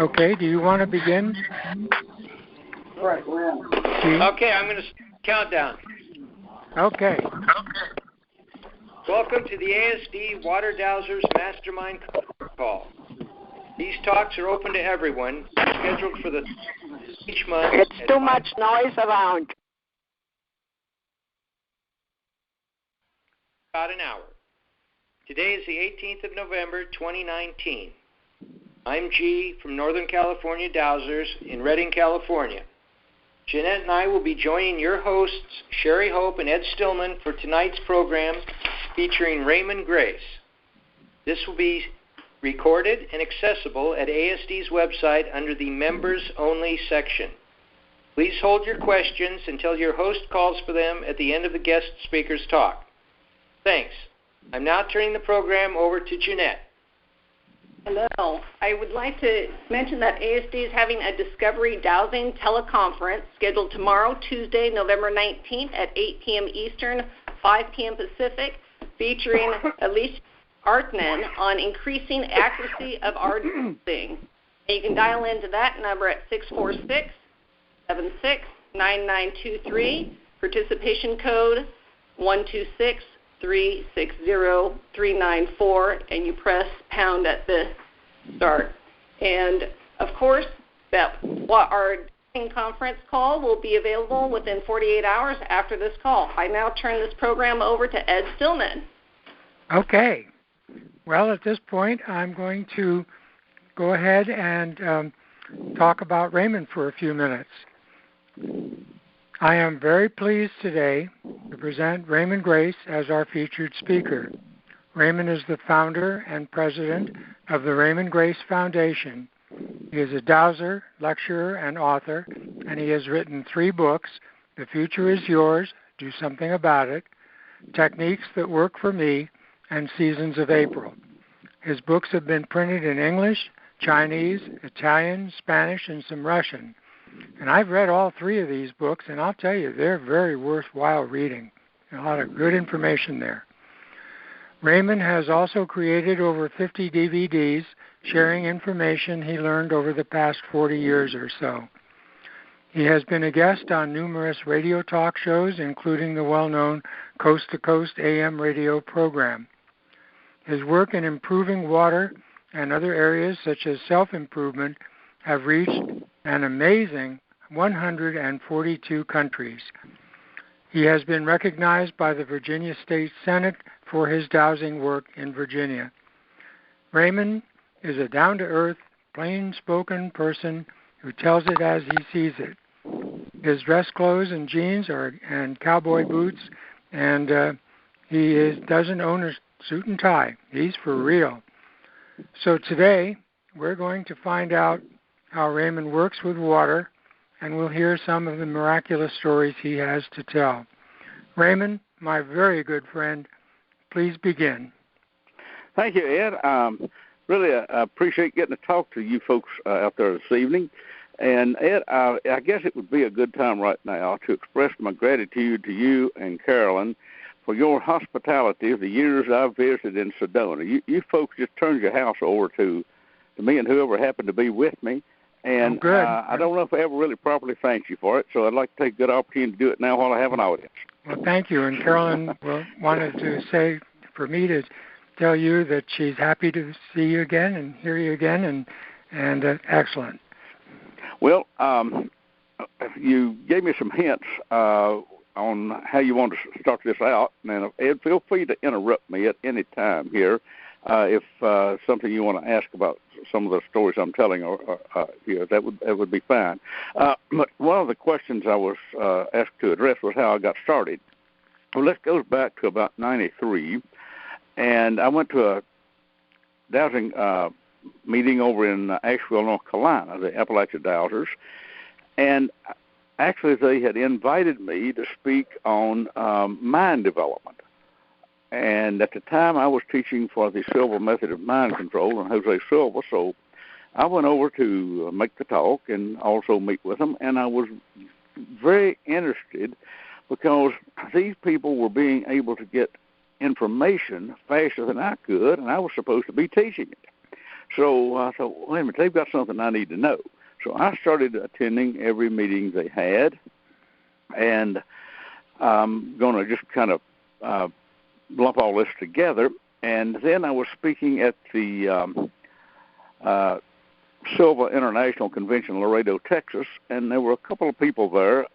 Okay, do you want to begin? Okay, I'm going to countdown. Okay. Welcome to the ASD Water Dowsers Mastermind Call. These talks are open to everyone, scheduled for each month. It's too much noise around. About an hour. Today is the 18th of November, 2019. I'm G from Northern California Dowsers in Redding, California. Jeanette and I will be joining your hosts, Sherry Hope and Ed Stillman, for tonight's program featuring Raymon Grace. This will be recorded and accessible at ASD's website under the Members Only section. Please hold your questions until your host calls for them at the end of the guest speaker's talk. Thanks. I'm now turning the program over to Jeanette. Hello. I would like to mention that ASD is having a Discovery Dowsing teleconference scheduled tomorrow, Tuesday, November 19th at 8 p.m. Eastern, 5 p.m. Pacific, featuring Alicia Artman on increasing accuracy of our dowsing. And you can dial into that number at 646-76-9923, participation code 126-360-394, and you press pound at the start. And, of course, our conference call will be available within 48 hours after this call. I now turn this program over to Ed Stillman. Okay. Well, at this point, I'm going to go ahead and talk about Raymon for a few minutes. I am very pleased today to present Raymon Grace as our featured speaker. Raymon is the founder and president of the Raymon Grace Foundation. He is a dowser, lecturer, and author, and he has written 3 books: The Future is Yours, Do Something About It, Techniques That Work for Me, and Seasons of April. His books have been printed in English, Chinese, Italian, Spanish, and some Russian. And I've read all 3 of these books, and I'll tell you, they're very worthwhile reading. A lot of good information there. Raymon has also created over 50 DVDs sharing information he learned over the past 40 years or so. He has been a guest on numerous radio talk shows, including the well-known Coast to Coast AM radio program. His work in improving water and other areas such as self-improvement have reached an amazing 142 countries. He has been recognized by the Virginia State Senate for his dowsing work in Virginia. Raymon is a down-to-earth, plain-spoken person who tells it as he sees it. His dress clothes and jeans and cowboy boots, and he doesn't own a suit and tie. He's for real. So today, we're going to find out how Raymon works with water, and we'll hear some of the miraculous stories he has to tell. Raymon, my very good friend, please begin. Thank you, Ed. Really appreciate getting to talk to you folks out there this evening. And, Ed, I guess it would be a good time right now to express my gratitude to you and Carolyn for your hospitality the years I've visited in Sedona. You folks just turned your house over to me and whoever happened to be with me. And I don't know if I ever really properly thanked you for it, so I'd like to take a good opportunity to do it now while I have an audience. Well, thank you. And Carolyn wanted to say for me to tell you that she's happy to see you again and hear you again, and excellent. Well, you gave me some hints on how you want to start this out. And, Ed, feel free to interrupt me at any time here if something you want to ask about some of the stories I'm telling here. That would be fine. But one of the questions I was asked to address was how I got started. Well, this goes back to about 93, and I went to a dowsing meeting over in Asheville, North Carolina, the Appalachia Dowsers, and actually they had invited me to speak on mind development. And at the time, I was teaching for the Silva Method of Mind Control and Jose Silva, so I went over to make the talk and also meet with them, and I was very interested because these people were being able to get information faster than I could, and I was supposed to be teaching it. So I thought, wait a minute, they've got something I need to know. So I started attending every meeting they had, and I'm going to just kind of lump all this together. And then I was speaking at the Silva International Convention in Laredo, Texas, and there were a couple of people there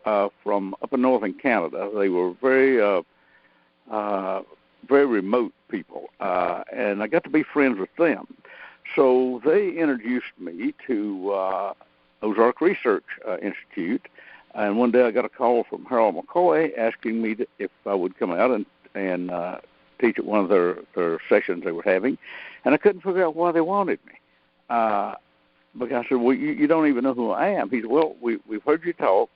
from up in northern Canada. They were very remote people, and I got to be friends with them. So they introduced me to Ozark Research Institute, and one day I got a call from Harold McCoy asking me if I would come out and teach at one of their sessions they were having, and I couldn't figure out why they wanted me. Because I said, well, you don't even know who I am. He said, well, we've heard you talk.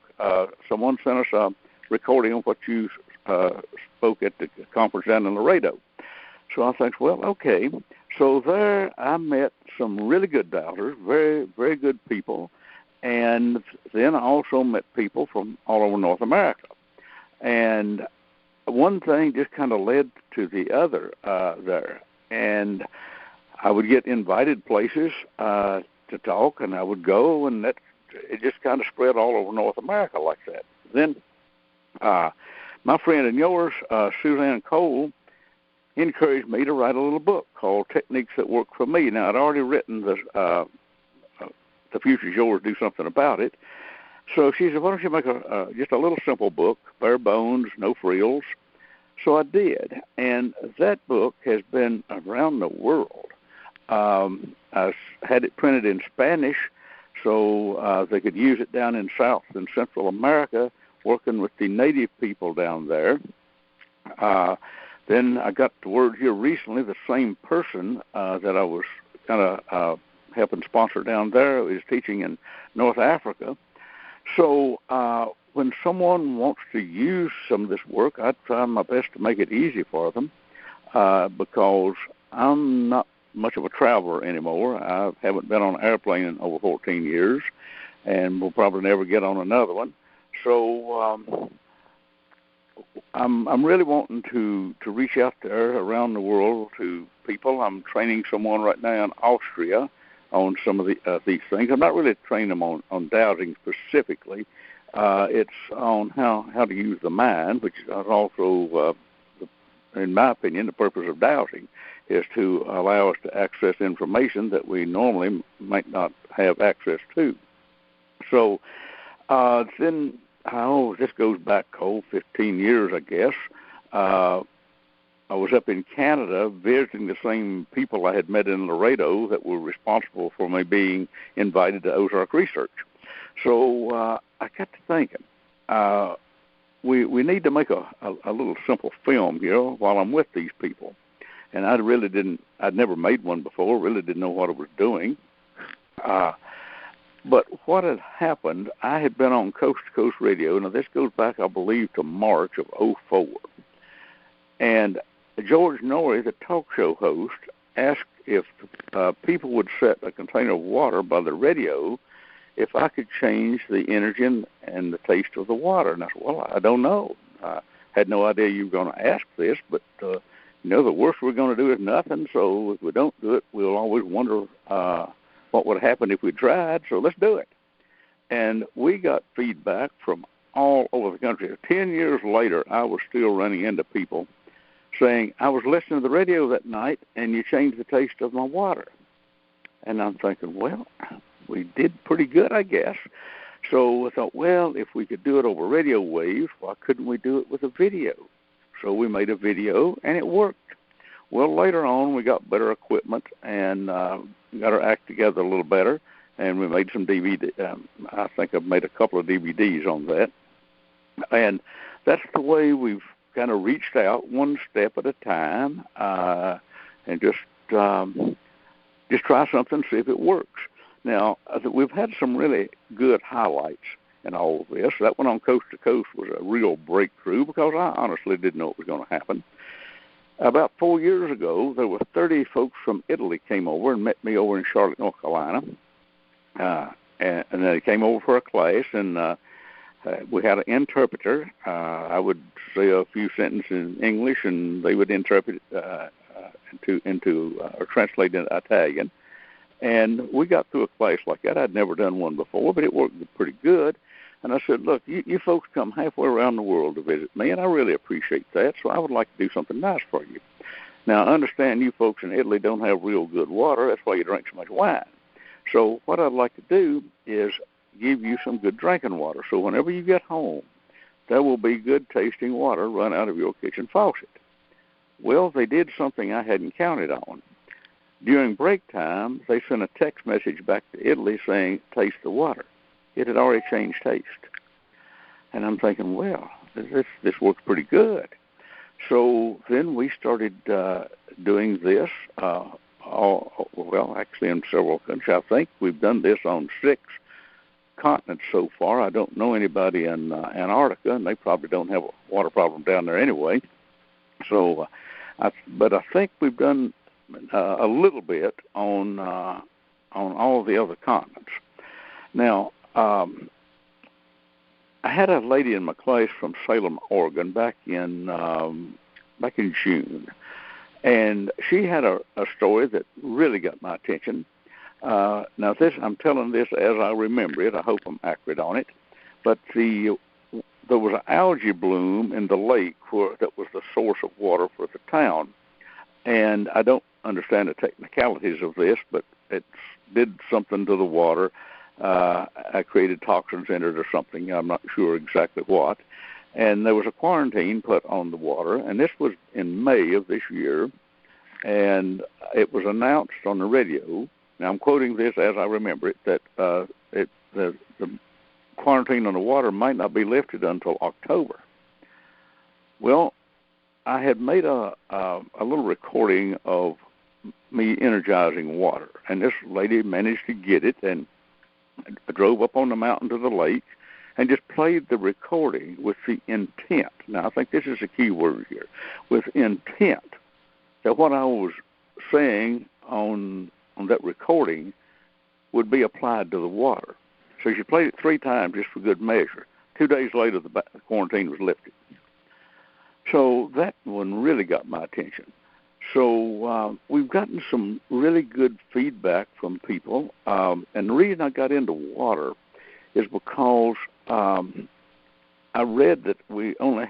Someone sent us a recording of what you spoke at the conference down in Laredo. So I thought, well, okay. So there I met some really good doubters, very, very good people, and then I also met people from all over North America. And one thing just kind of led to the other there. And I would get invited places to talk, and I would go, and it just kind of spread all over North America like that. Then my friend and yours, Suzanne Cole, encouraged me to write a little book called Techniques That Work for Me. Now, I'd already written The Future's Yours, Do Something About It. So she said, why don't you make just a little simple book, bare bones, no frills. So I did, and that book has been around the world. I had it printed in Spanish so they could use it down in South and Central America, working with the native people down there. Then I got the word here recently, the same person that I was kind of helping sponsor down there is teaching in North Africa. So when someone wants to use some of this work, I try my best to make it easy for them because I'm not much of a traveler anymore. I haven't been on an airplane in over 14 years, and will probably never get on another one. So I'm really wanting to reach out there around the world to people. I'm training someone right now in Austria on some of these things. I'm not really training them on dowsing specifically. It's on how to use the mind, which is also, in my opinion, the purpose of dowsing is to allow us to access information that we normally might not have access to. So then, this goes back, 15 years, I guess. I was up in Canada visiting the same people I had met in Laredo that were responsible for me being invited to Ozark Research. So I got to thinking, we need to make a little simple film here while I'm with these people. And I'd never made one before, really didn't know what I was doing. But what had happened, I had been on Coast to Coast Radio. Now, this goes back, I believe, to March of 2004. And George Norrie, the talk show host, asked if people would set a container of water by the radio if I could change the energy and the taste of the water. And I said, well, I don't know. I had no idea you were going to ask this, but, the worst we're going to do is nothing. So if we don't do it, we'll always wonder what would happen if we tried. So let's do it. And we got feedback from all over the country. 10 years later, I was still running into people saying, I was listening to the radio that night, and you changed the taste of my water. And I'm thinking, well, we did pretty good, I guess. So I thought, well, if we could do it over radio waves, why couldn't we do it with a video? So we made a video, and it worked. Well, later on, we got better equipment and got our act together a little better, and we made some DVD. I think I've made a couple of DVDs on that. And that's the way we've kind of reached out one step at a time and just try something, see if it works. Now, we've had some really good highlights in all of this. That one on Coast to Coast was a real breakthrough because I honestly didn't know it was going to happen. About 4 years ago, there were 30 folks from Italy came over and met me over in Charlotte, North Carolina. And they came over for a class, and we had an interpreter. I would say a few sentences in English, and they would interpret it into or translate into Italian. And we got through a class like that. I'd never done one before, but it worked pretty good. And I said, look, you folks come halfway around the world to visit me, and I really appreciate that, so I would like to do something nice for you. Now, I understand you folks in Italy don't have real good water. That's why you drink so much wine. So what I'd like to do is give you some good drinking water. So whenever you get home, there will be good-tasting water run out of your kitchen faucet. Well, they did something I hadn't counted on. During break time, they sent a text message back to Italy saying, taste the water. It had already changed taste. And I'm thinking, well, this works pretty good. So then we started doing this, actually in several countries. I think we've done this on 6 continents so far. I don't know anybody in Antarctica, and they probably don't have a water problem down there anyway. So, but I think we've done a little bit on all the other continents. Now, I had a lady in my class from Salem, Oregon, back in June, and she had a story that really got my attention. Now, I'm telling this as I remember it. I hope I'm accurate on it. But there was an algae bloom in the lake that was the source of water for the town, and I don't understand the technicalities of this, but it did something to the water. I created toxins in it or something. I'm not sure exactly what. And there was a quarantine put on the water, and this was in May of this year, and it was announced on the radio. Now, I'm quoting this as I remember it, that the quarantine on the water might not be lifted until October. Well, I had made a little recording of me energizing water, and this lady managed to get it, and I drove up on the mountain to the lake and just played the recording with the intent. Now, I think this is a key word here, with intent, that what I was saying on that recording would be applied to the water. So she played it 3 times just for good measure. 2 days later, the quarantine was lifted. So that one really got my attention. So we've gotten some really good feedback from people. And the reason I got into water is because I read that we only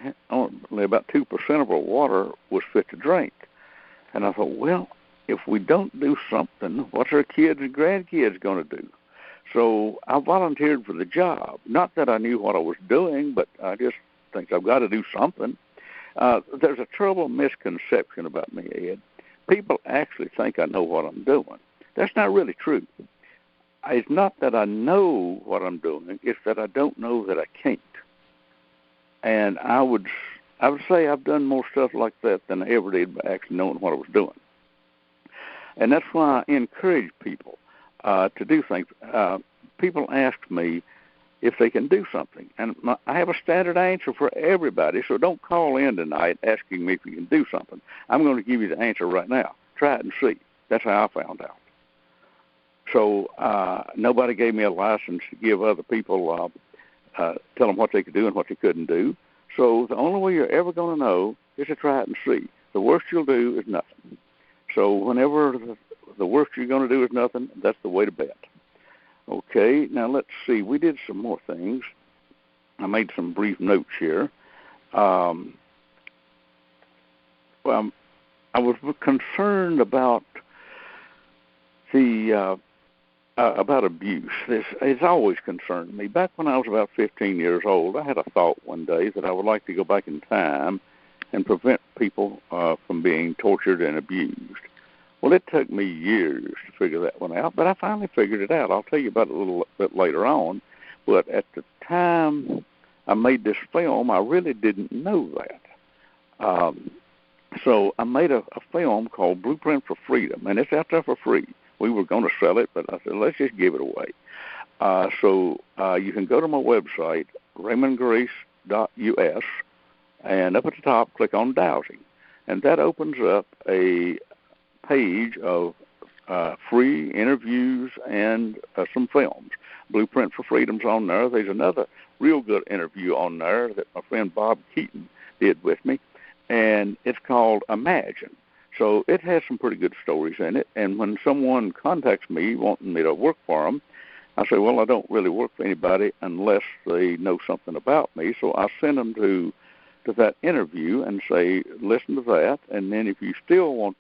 about 2% of our water was fit to drink. And I thought, well, if we don't do something, what's our kids and grandkids going to do? So I volunteered for the job. Not that I knew what I was doing, but I just think I've got to do something. There's a terrible misconception about me, Ed. People actually think I know what I'm doing. That's not really true. It's not that I know what I'm doing. It's that I don't know that I can't. And I would say I've done more stuff like that than I ever did by actually knowing what I was doing. And that's why I encourage people to do things. People ask me if they can do something. And I have a standard answer for everybody, so don't call in tonight asking me if you can do something. I'm going to give you the answer right now. Try it and see. That's how I found out. So nobody gave me a license to give other people, tell them what they could do and what they couldn't do. So the only way you're ever going to know is to try it and see. The worst you'll do is nothing. So whenever the worst you're going to do is nothing, that's the way to bet. Okay, now let's see. We did some more things. I made some brief notes here. I was concerned about about abuse. It's always concerned me. Back when I was about 15 years old, I had a thought one day that I would like to go back in time and prevent people from being tortured and abused. Well, it took me years to figure that one out, but I finally figured it out. I'll tell you about it a little bit later on. But at the time I made this film, I really didn't know that. So I made a film called Blueprint for Freedom, and it's out there for free. We were going to sell it, but I said, let's just give it away. So you can go to my website, RaymondGrace.us, and up at the top, click on Dowsing. And that opens up a page of free interviews and some films. Blueprint for Freedom's on there. There's another real good interview on there that my friend Bob Keaton did with me, and it's called Imagine. So it has some pretty good stories in it. And when someone contacts me wanting me to work for them, I say, well, I don't really work for anybody unless they know something about me. So I send them to that interview and say, listen to that, and then if you still want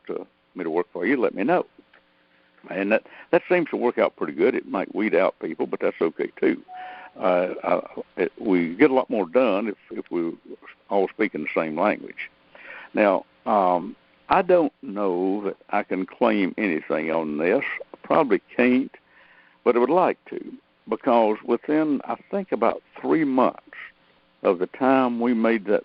me to work for you, let me know. And that seems to work out pretty good. It might weed out people, but that's okay too. We get a lot more done if we all speak in the same language. Now, I don't know that I can claim anything on this. I probably can't, but I would like to, because within, I think, about 3 months of the time we made that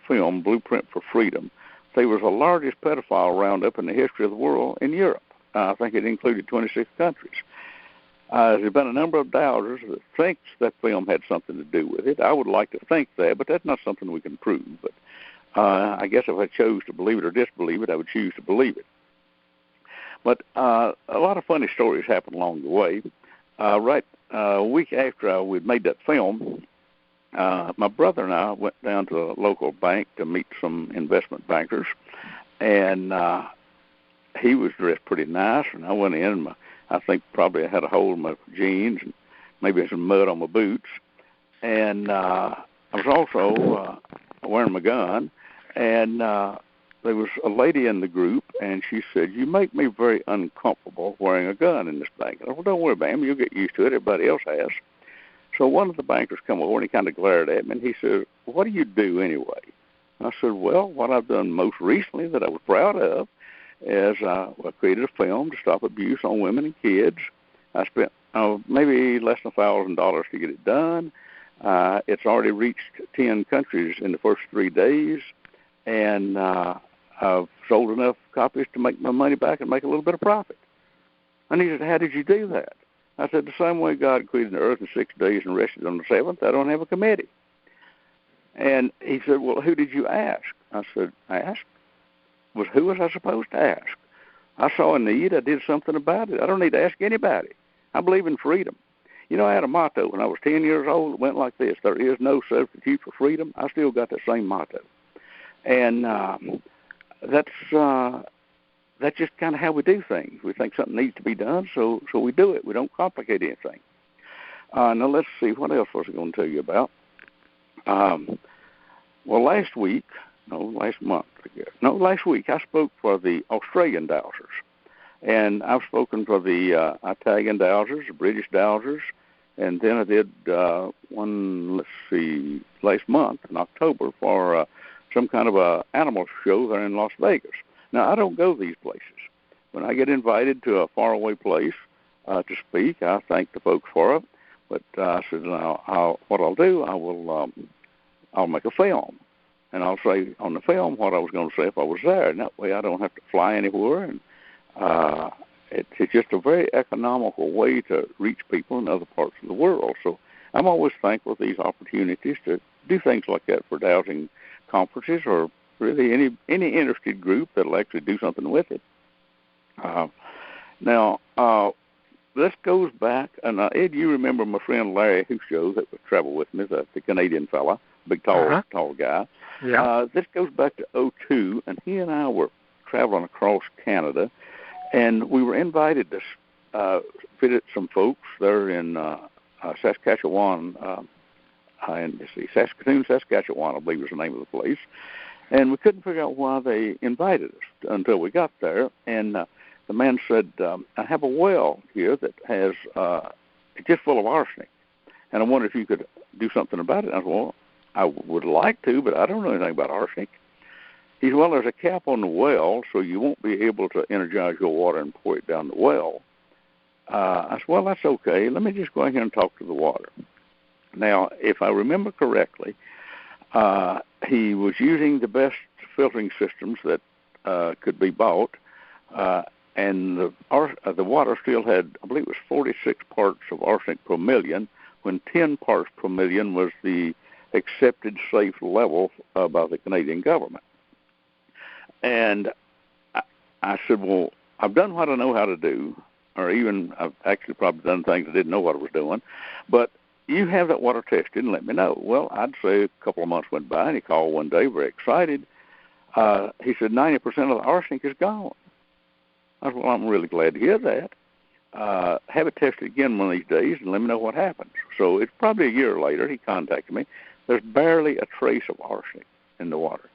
film, Blueprint for Freedom, there was the largest pedophile roundup in the history of the world in Europe. I think it included 26 countries. There's been a number of doubters that thinks that film had something to do with it. I would like to think that, but that's not something we can prove. But I guess if I chose to believe it or disbelieve it, I would choose to believe it. But a lot of funny stories happened along the way. Right a week after we'd made that film, my brother and I went down to a local bank to meet some investment bankers, and he was dressed pretty nice, and I went in, and I think probably I had a hole in my jeans and maybe some mud on my boots, and I was also wearing my gun, and there was a lady in the group, and she said, you make me very uncomfortable wearing a gun in this bank. I said, well, don't worry, ma'am, you'll get used to it. Everybody else has. So one of the bankers come over, and he kind of glared at me, and he said, what do you do anyway? I said, well, what I've done most recently that I was proud of is I created a film to stop abuse on women and kids. I spent maybe less than $1,000 to get it done. It's already reached 10 countries in the first 3 days, and I've sold enough copies to make my money back and make a little bit of profit. And he said, how did you do that? I said, the same way God created the earth in 6 days and rested on the seventh, I don't have a committee. And he said, well, who did you ask? I said, ask? Who was I supposed to ask? I saw a need. I did something about it. I don't need to ask anybody. I believe in freedom. You know, I had a motto when I was 10 years old. It went like this: there is no substitute for freedom. I still got that same motto. And that's just kind of how we do things. We think something needs to be done, so we do it. We don't complicate anything. Now, let's see. What else was I going to tell you about? Well, last week, I spoke for the Australian dowsers. And I've spoken for the Italian dowsers, the British dowsers, and then I did one, last month in October for some kind of a animal show there in Las Vegas. Now, I don't go these places. When I get invited to a faraway place to speak, I thank the folks for it. But I said, what I'll do, I'll make a film. And I'll say on the film what I was going to say if I was there. And that way I don't have to fly anywhere. And it's just a very economical way to reach people in other parts of the world. So I'm always thankful for these opportunities to do things like that for dowsing conferences or really any interested group that will actually do something with it. Now, this goes back, and Ed, you remember my friend Larry Husho that would travel with me, the Canadian fella, big, tall guy. Yeah. This goes back to 2002, and he and I were traveling across Canada, and we were invited to visit some folks there in Saskatchewan, Saskatoon, Saskatchewan, I believe was the name of the place. And we couldn't figure out why they invited us until we got there. And the man said, I have a well here that has, it's just full of arsenic. And I wonder if you could do something about it. And I said, well, I would like to, but I don't know anything about arsenic. He said, well, there's a cap on the well, so you won't be able to energize your water and pour it down the well. I said, well, that's okay. Let me just go in here and talk to the water. Now, if I remember correctly, he was using the best filtering systems that could be bought, and the water still had, I believe it was 46 parts of arsenic per million, when 10 parts per million was the accepted safe level by the Canadian government. And I said, well, I've done what I know how to do, or even I've actually probably done things I didn't know what I was doing, but you have that water tested and let me know. Well, I'd say a couple of months went by, and he called one day very excited. He said 90% of the arsenic is gone. I said, well, I'm really glad to hear that. Have it tested again one of these days and let me know what happens. So it's probably a year later, he contacted me. There's barely a trace of arsenic in the water.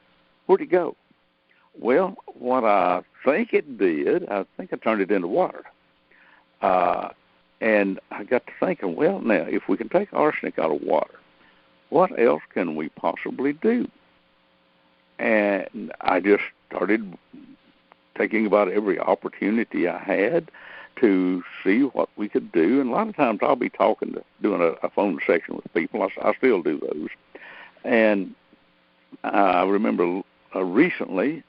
Where'd it go? Well, what I think it did, I think I turned it into water. And I got to thinking, well, now, if we can take arsenic out of water, what else can we possibly do? And I just started taking about every opportunity I had to see what we could do. And a lot of times I'll be doing a phone section with people. I still do those. And I remember recently,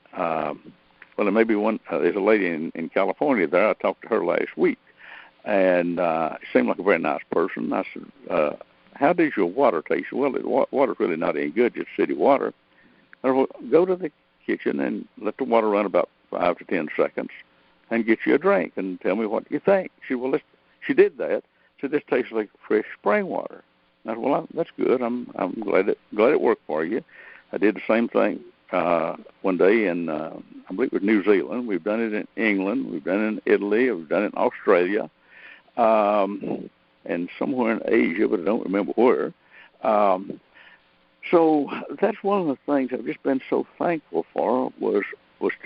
maybe there's a lady in California there. I talked to her last week, and she seemed like a very nice person. I said, how does your water taste? Well, water's really not any good, just city water. I said, well, go to the kitchen and let the water run about 5 to 10 seconds and get you a drink and tell me what you think. She did that. So this tastes like fresh spring water. I said, well, that's good. I'm glad it worked for you. I did the same thing one day in, I believe it was New Zealand. We've done it in England. We've done it in Italy. We've done it in Australia. And somewhere in Asia, but I don't remember where. So that's one of the things I've just been so thankful for was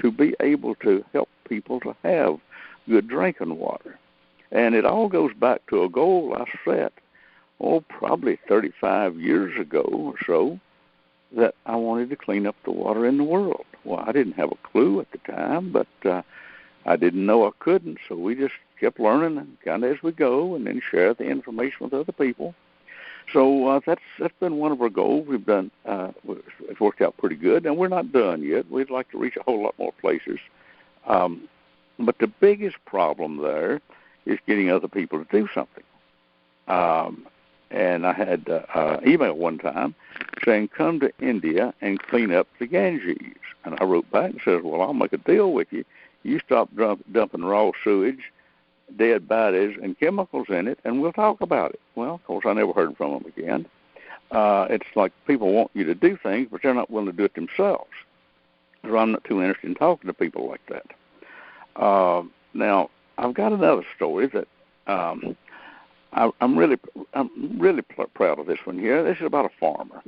to be able to help people to have good drinking water. And it all goes back to a goal I set, probably 35 years ago or so, that I wanted to clean up the water in the world. Well, I didn't have a clue at the time, but I didn't know I couldn't, so we just kept learning and kind of as we go and then share the information with other people. So that's been one of our goals. We've done it's worked out pretty good, and we're not done yet. We'd like to reach a whole lot more places. But the biggest problem there is getting other people to do something. And I had an email one time saying, come to India and clean up the Ganges. And I wrote back and said, well, I'll make a deal with you. You stop dumping raw sewage, dead bodies, and chemicals in it, and we'll talk about it. Well, of course, I never heard from them again. It's like people want you to do things, but they're not willing to do it themselves. So I'm not too interested in talking to people like that. Now, I've got another story that I'm really proud of this one here. This is about a farmer.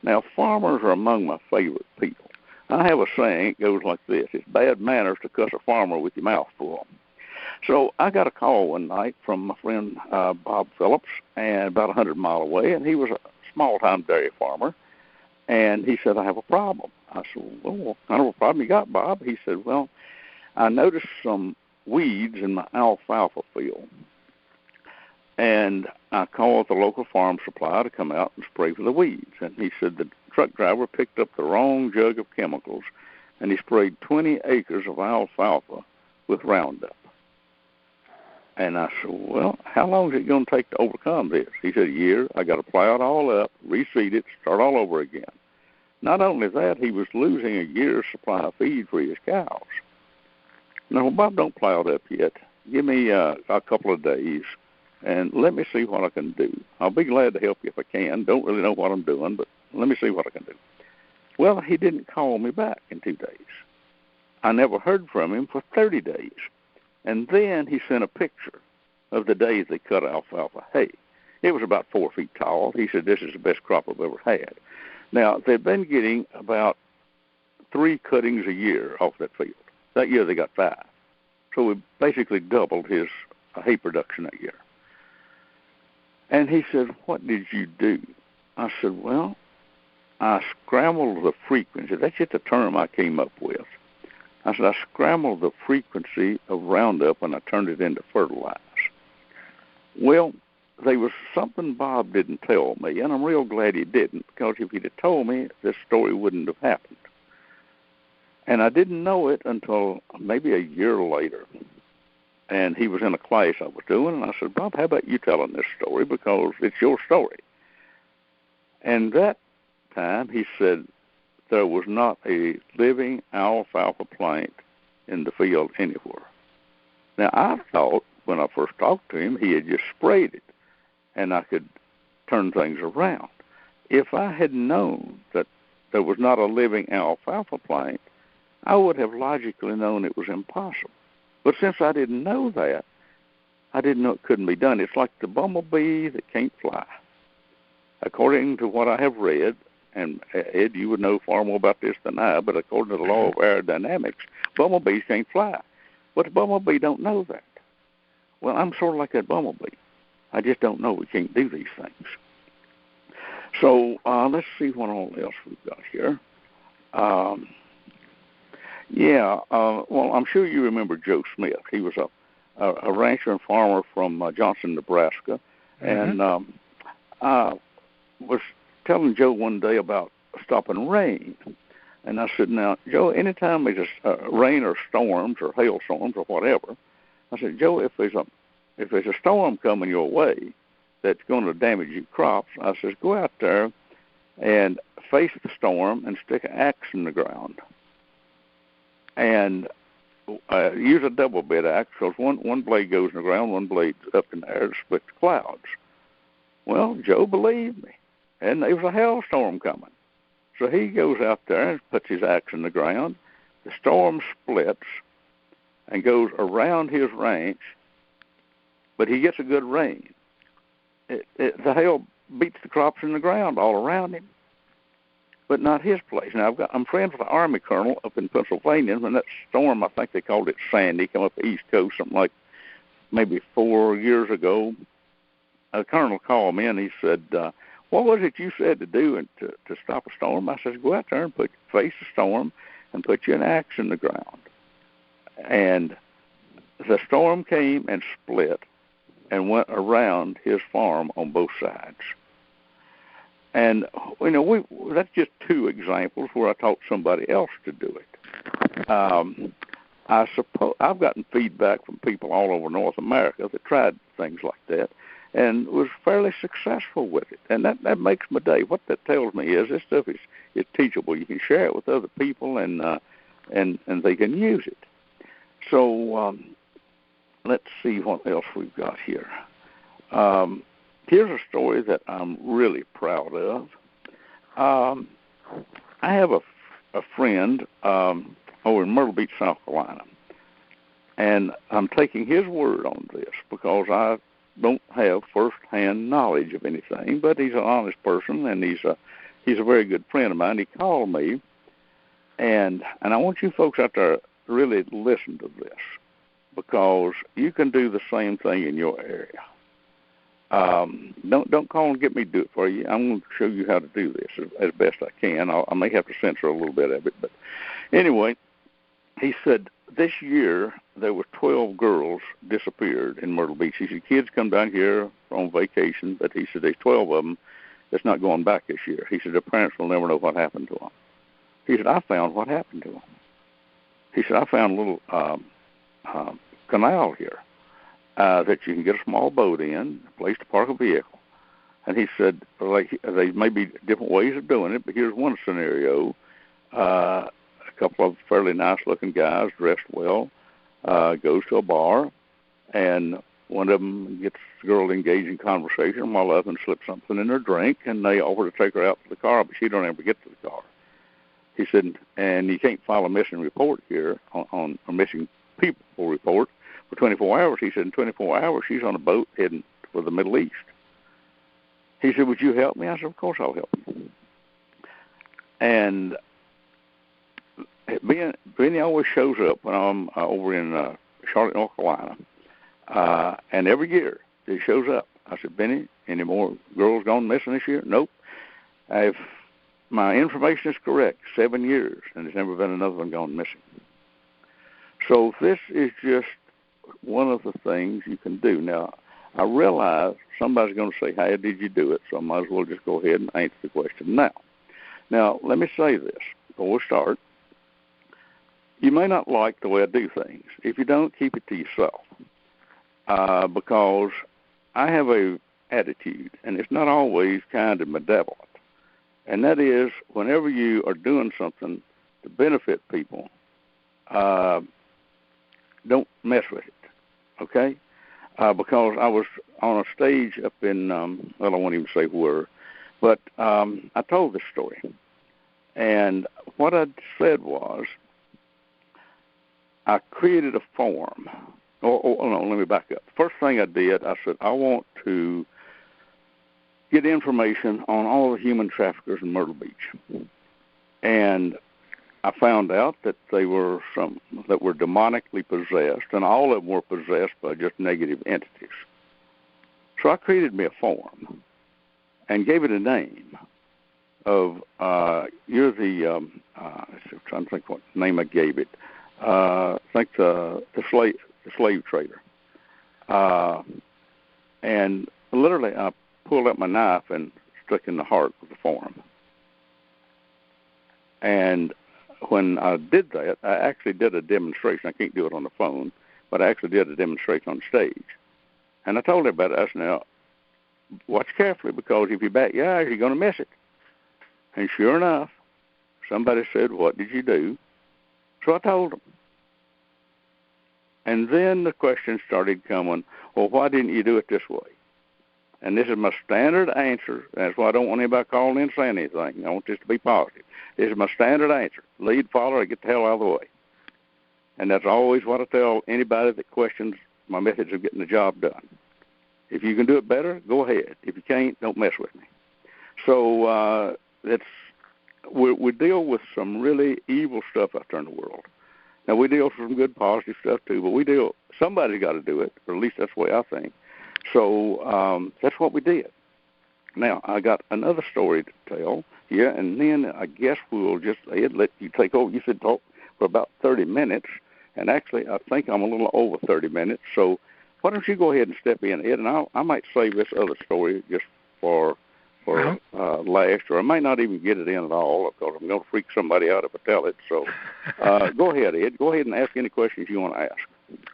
Now, farmers are among my favorite people. I have a saying, it goes like this: it's bad manners to cuss a farmer with your mouth full. So I got a call one night from my friend Bob Phillips, and about 100 miles away, and he was a small-time dairy farmer, and he said, I have a problem. I said, well, what kind of a problem you got, Bob? He said, well, I noticed some weeds in my alfalfa field, and I called the local farm supply to come out and spray for the weeds. And he said the truck driver picked up the wrong jug of chemicals, and he sprayed 20 acres of alfalfa with Roundup. And I said, well, how long is it going to take to overcome this? He said, a year. I got to plow it all up, reseed it, start all over again. Not only that, he was losing a year's supply of feed for his cows. Now, Bob, don't plow it up yet. Give me a couple of days, and let me see what I can do. I'll be glad to help you if I can. Don't really know what I'm doing, but let me see what I can do. Well, he didn't call me back in 2 days. I never heard from him for 30 days. And then he sent a picture of the day they cut alfalfa hay. It was about 4 feet tall. He said, this is the best crop I've ever had. Now, they've been getting about 3 cuttings a year off that field. That year they got 5. So we basically doubled his hay production that year. And he said, what did you do? I said, well, I scrambled the frequency. That's just the term I came up with. I said, I scrambled the frequency of Roundup and I turned it into fertilizer. Well, there was something Bob didn't tell me, and I'm real glad he didn't, because if he'd have told me, this story wouldn't have happened. And I didn't know it until maybe a year later. And he was in a class I was doing, and I said, Bob, how about you telling this story, because it's your story. And that time he said, there was not a living alfalfa plant in the field anywhere. Now, I thought when I first talked to him, he had just sprayed it, and I could turn things around. If I had known that there was not a living alfalfa plant, I would have logically known it was impossible. But since I didn't know that, I didn't know it couldn't be done. It's like the bumblebee that can't fly. According to what I have read, and Ed, you would know far more about this than I, but according to the law of aerodynamics, bumblebees can't fly. But the bumblebee don't know that. Well, I'm sort of like that bumblebee. I just don't know we can't do these things. So let's see what all else we've got here. Well, I'm sure you remember Joe Smith. He was a rancher and farmer from Johnson, Nebraska. And I was telling Joe one day about stopping rain. And I said, now, Joe, anytime there's rain or storms or hailstorms or whatever, I said, Joe, if there's a storm coming your way that's going to damage your crops, I says, go out there and face the storm and stick an axe in the ground. And use a double bit axe, because one blade goes in the ground, one blade's up in the air to split the clouds. Well, Joe believed me, and there was a hailstorm coming. So he goes out there and puts his axe in the ground. The storm splits and goes around his ranch, but he gets a good rain. The hail beats the crops in the ground all around him, but not his place. Now, I'm friends with an Army colonel up in Pennsylvania. When that storm, I think they called it Sandy, came up the East Coast, something like maybe 4 years ago, a colonel called me and he said, what was it you said to do and to stop a storm? I said, go out there and face the storm and put your axe in the ground. And the storm came and split and went around his farm on both sides. And, that's just two examples where I taught somebody else to do it. I suppose I've gotten feedback from people all over North America that tried things like that and was fairly successful with it. And that makes my day. What that tells me is this stuff is teachable. You can share it with other people and they can use it. So let's see what else we've got here. Here's a story that I'm really proud of. I have a friend over in Myrtle Beach, South Carolina, and I'm taking his word on this because I don't have first-hand knowledge of anything, but he's an honest person, and he's a very good friend of mine. He called me, and I want you folks out there to really listen to this because you can do the same thing in your area. Don't call and get me to do it for you. I'm going to show you how to do this as best I can. I may have to censor a little bit of it, but anyway, he said this year there were 12 girls disappeared in Myrtle Beach. He said kids come down here on vacation, but he said there's 12 of them that's not going back this year. He said their parents will never know what happened to them. He said I found what happened to them. He said I found a little canal here. That you can get a small boat in, a place to park a vehicle. And he said, there may be different ways of doing it, but here's one scenario. A couple of fairly nice-looking guys, dressed well, goes to a bar, and one of them gets the girl engaged in conversation while the other one slips something in her drink, and they offer to take her out to the car, but she don't ever get to the car. He said, and you can't file a missing report here on a missing people report for 24 hours. He said, in 24 hours, she's on a boat heading for the Middle East. He said, would you help me? I said, of course I'll help you. And Benny always shows up when I'm over in Charlotte, North Carolina. And every year he shows up. I said, Benny, any more girls gone missing this year? Nope. If my information is correct, 7 years, and there's never been another one gone missing. So this is just one of the things you can do. Now, I realize somebody's going to say, how did you do it? So I might as well just go ahead and answer the question now. Now, let me say this before we start. You may not like the way I do things. If you don't, keep it to yourself. Because I have a attitude, and it's not always kind and benevolent. And that is, whenever you are doing something to benefit people, don't mess with it. Okay? Because I was on a stage up in, I won't even say where, but I told this story. And what I said was, I created a form. No, let me back up. First thing I did, I said, I want to get information on all the human traffickers in Myrtle Beach. And I found out that they were some that were demonically possessed, and all of them were possessed by just negative entities. So I created me a form and gave it a name of, you're the, I'm trying to think what name I gave it. I think the slave trader. And literally I pulled up my knife and stuck in the heart of the form. And when I did that, I actually did a demonstration. I can't do it on the phone, but I actually did a demonstration on stage. And I told everybody, I said, now, watch carefully, because if you bat your eyes, you're going to miss it. And sure enough, somebody said, what did you do? So I told them. And then the questions started coming, well, why didn't you do it this way? And this is my standard answer. That's why I don't want anybody calling in saying anything. I want this to be positive. This is my standard answer. Lead, follower, get the hell out of the way. And that's always what I tell anybody that questions my methods of getting the job done. If you can do it better, go ahead. If you can't, don't mess with me. So we deal with some really evil stuff out there in the world. Now, we deal with some good, positive stuff, too, but somebody's got to do it, or at least that's the way I think. So that's what we did. Now, I got another story to tell, and then I guess we'll just let you take over. You said talk for about 30 minutes, and actually I think I'm a little over 30 minutes, so why don't you go ahead and step in, Ed, and I might save this other story just for last, or I might not even get it in at all, because I'm going to freak somebody out if I tell it. So go ahead, Ed. Go ahead and ask any questions you want to ask.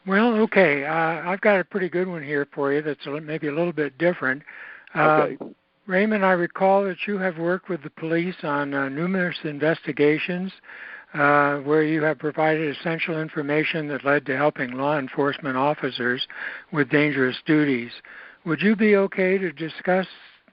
Well, okay. I've got a pretty good one here for you that's maybe a little bit different. Okay. Raymond, I recall that you have worked with the police on numerous investigations where you have provided essential information that led to helping law enforcement officers with dangerous duties. Would you be okay to discuss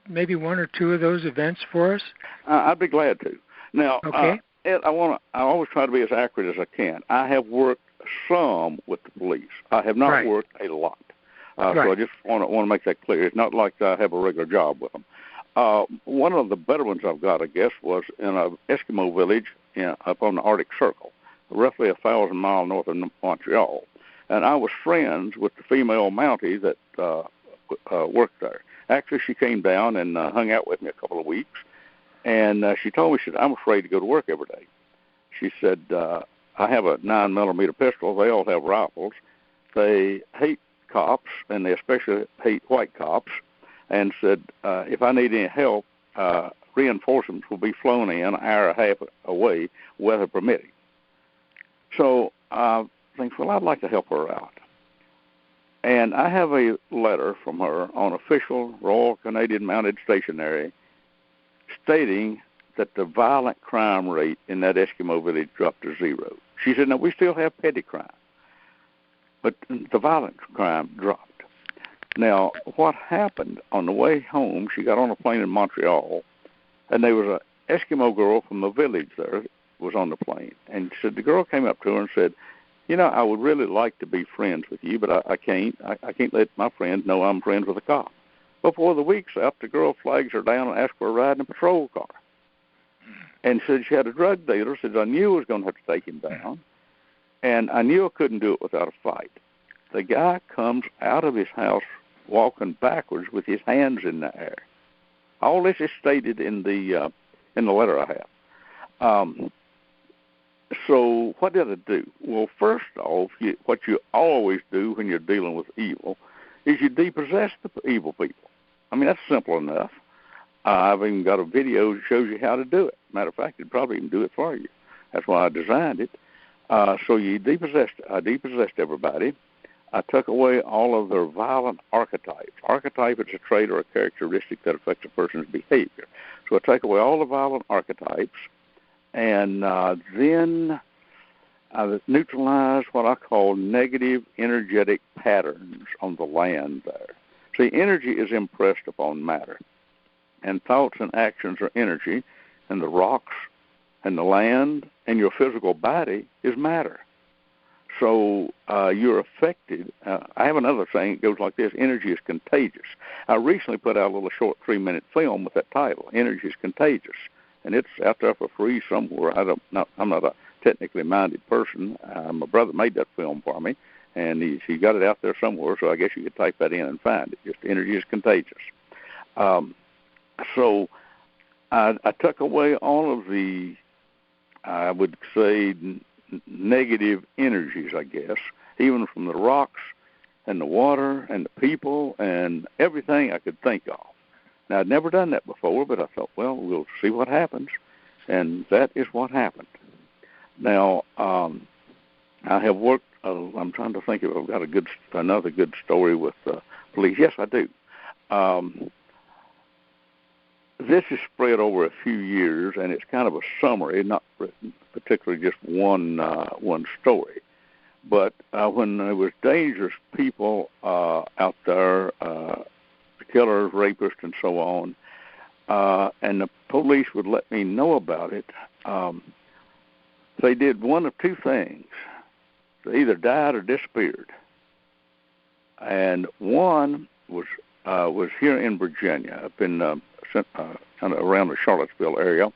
maybe one or two of those events for us? I'd be glad to. Now, okay. Ed, I always try to be as accurate as I can. I have worked some with the police. I have not worked a lot. So I just want to make that clear. It's not like I have a regular job with them. One of the better ones I've got, I guess, was in an Eskimo village up on the Arctic Circle, roughly 1,000 miles north of Montreal. And I was friends with the female Mountie that worked there. Actually, she came down and hung out with me a couple of weeks. And she told me, she said, I'm afraid to go to work every day. She said, I have a 9mm pistol. They all have rifles. They hate cops, and they especially hate white cops, and said, if I need any help, reinforcements will be flown in an hour and a half away, weather permitting. So I think, well, I'd like to help her out. And I have a letter from her on official Royal Canadian Mounted Stationery stating that the violent crime rate in that Eskimo village dropped to 0. She said, no, we still have petty crime, but the violent crime dropped. Now, what happened on the way home, she got on a plane in Montreal, and there was an Eskimo girl from the village there was on the plane. And she said, the girl came up to her and said, you know, I would really like to be friends with you, but I can't. I can't let my friends know I'm friends with a cop. Before the week's up, the girl flags her down and asks for a ride in a patrol car. And said she had a drug dealer, said I knew I was going to have to take him down, and I knew I couldn't do it without a fight. The guy comes out of his house walking backwards with his hands in the air. All this is stated in the letter I have. So what did I do? Well, first off, what you always do when you're dealing with evil is you depossess the evil people. I mean, that's simple enough. I've even got a video that shows you how to do it. Matter of fact, it'd probably even do it for you. That's why I designed it. So I depossessed everybody. I took away all of their violent archetypes. Archetype is a trait or a characteristic that affects a person's behavior. So I take away all the violent archetypes, and then I neutralize what I call negative energetic patterns on the land there. See, energy is impressed upon matter, and thoughts and actions are energy, and the rocks and the land and your physical body is matter. So you're affected. I have another saying. It goes like this: energy is contagious. I recently put out a little short 3-minute film with that title, "Energy is Contagious," and it's out there for free somewhere. I'm not a technically minded person. My brother made that film for me, and he got it out there somewhere. So I guess you could type that in and find it. Just "Energy is Contagious." So I took away all of the, I would say, negative energies, I guess, even from the rocks and the water and the people and everything I could think of. Now, I'd never done that before, but I thought, well, we'll see what happens, and that is what happened. Now, I have worked, I'm trying to think if I've got another good story with police. Yes, I do. This is spread over a few years, and it's kind of a summary, not particularly just one story. But when there was dangerous people out there, killers, rapists, and so on, and the police would let me know about it, they did one of two things. They either died or disappeared. And one was here in Virginia, up in kind of around the Charlottesville area,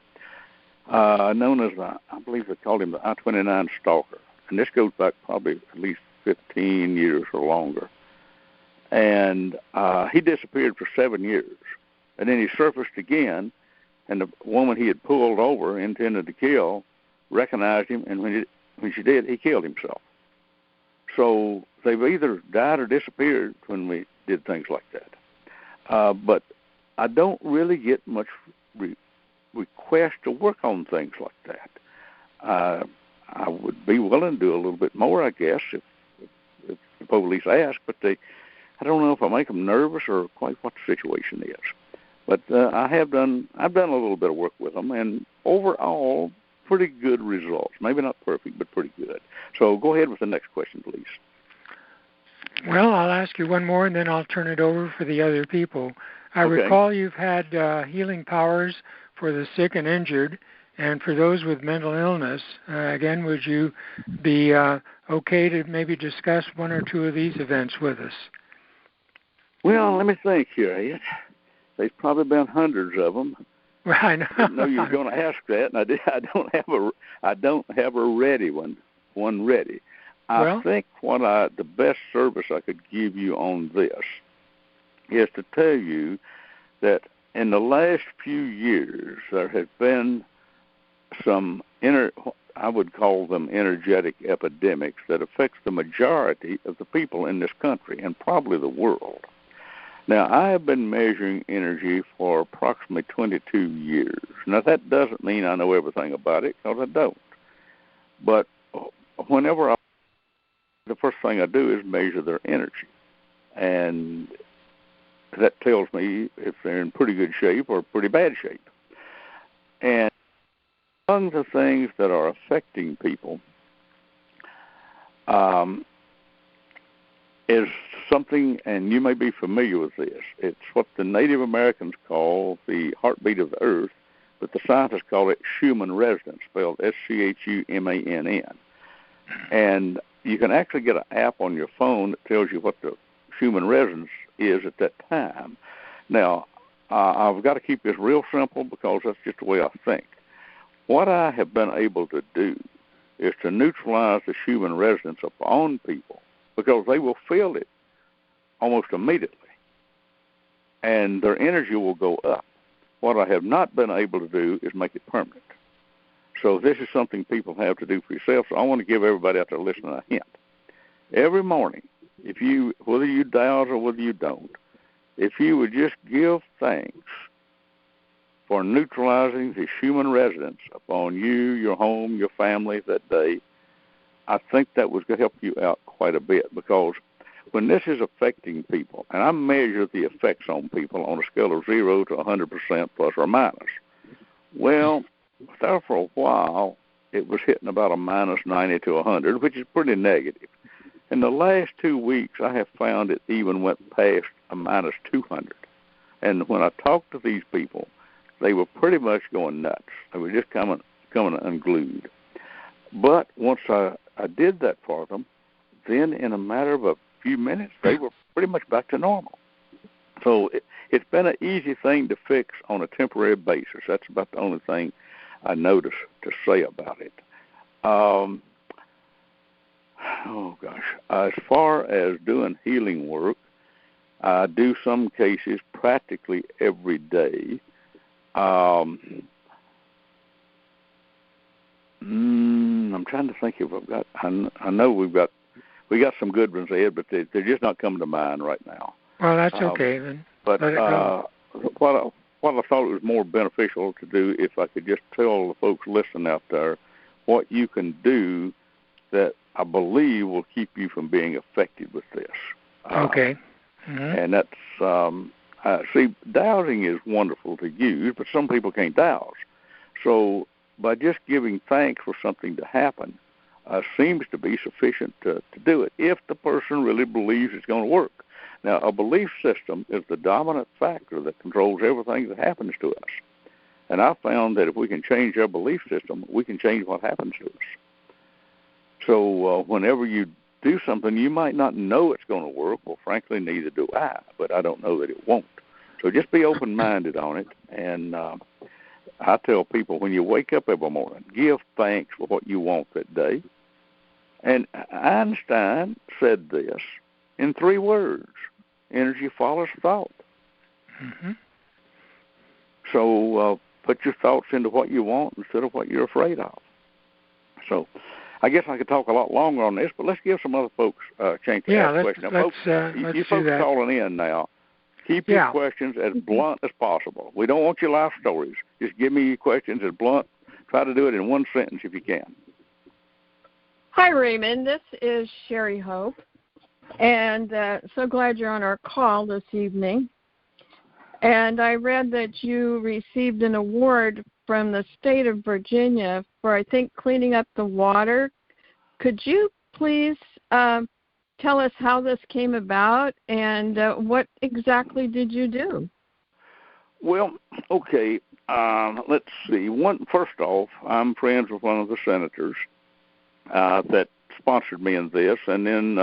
known as I believe they called him the I-29 Stalker. And this goes back probably at least 15 years or longer. And he disappeared for 7 years. And then he surfaced again, and the woman he had pulled over, intended to kill, recognized him, and when she did, he killed himself. So they've either died or disappeared when we did things like that. But I don't really get much request to work on things like that. I would be willing to do a little bit more, I guess, if the police ask, but I don't know if I make them nervous or quite what the situation is. But I've done a little bit of work with them, and overall, pretty good results. Maybe not perfect, but pretty good. So go ahead with the next question, please. Well, I'll ask you one more, and then I'll turn it over for the other people. I recall you've had healing powers for the sick and injured, and for those with mental illness. Again, would you be okay to maybe discuss one or two of these events with us? Well, let me think here, Ed. There's probably been hundreds of them. I know. I didn't know you were going to ask that, and I don't have a ready one ready. I think the best service I could give you on this is to tell you that in the last few years there has been some I would call them energetic epidemics that affects the majority of the people in this country and probably the world. Now, I have been measuring energy for approximately 22 years. Now, that doesn't mean I know everything about it, because I don't. But whenever the first thing I do is measure their energy. And that tells me if they're in pretty good shape or pretty bad shape. And among the things that are affecting people is something, and you may be familiar with this, it's what the Native Americans call the heartbeat of the earth, but the scientists call it Schumann resonance, spelled SCHUMANN. And you can actually get an app on your phone that tells you what the Schumann resonance is at that time. Now, I've got to keep this real simple because that's just the way I think. What I have been able to do is to neutralize the Schumann resonance upon people because they will feel it almost immediately, and their energy will go up. What I have not been able to do is make it permanent. So this is something people have to do for yourself. So I want to give everybody out there listening a hint. Every morning, whether you doubt or whether you don't, if you would just give thanks for neutralizing the Schumann resonance upon you, your home, your family that day, I think that was going to help you out quite a bit, because when this is affecting people, and I measure the effects on people on a scale of 0 to 100% plus or minus, well, there for a while it was hitting about a minus 90 to 100, which is pretty negative. In the last 2 weeks, I have found it even went past a minus 200. And when I talked to these people, they were pretty much going nuts. They were just coming unglued. But once I I did that for them. Then in a matter of a few minutes, they were pretty much back to normal. So it's been an easy thing to fix on a temporary basis. That's about the only thing I notice to say about it. As far as doing healing work, I do some cases practically every day. I'm trying to think if I've got. I know we got some good ones, Ed, but they're just not coming to mind right now. Well, that's okay then. But what I thought it was more beneficial to do, if I could just tell the folks listening out there what you can do that I believe will keep you from being affected with this. Okay. Mm-hmm. And that's, see, dowsing is wonderful to use, but some people can't dowse. So by just giving thanks for something to happen seems to be sufficient to do it, if the person really believes it's going to work. Now, a belief system is the dominant factor that controls everything that happens to us. And I found that if we can change our belief system, we can change what happens to us. So whenever you do something, you might not know it's going to work. Well, frankly, neither do I, but I don't know that it won't. So just be open-minded on it. And I tell people, when you wake up every morning, give thanks for what you want that day. And Einstein said this in 3 words: energy follows thought. Mm-hmm. So put your thoughts into what you want instead of what you're afraid of. So I guess I could talk a lot longer on this, but let's give some other folks a chance to ask questions. Now, let's you folks calling in now, keep your questions as blunt as possible. We don't want your life stories. Just give me your questions as blunt. Try to do it in one sentence if you can. Hi, Raymond. This is Sherry Hope, and so glad you're on our call this evening. And I read that you received an award from the state of Virginia for, I think, cleaning up the water. Could you please tell us how this came about and what exactly did you do? Well, okay, let's see. First off, I'm friends with one of the senators that sponsored me in this, and then,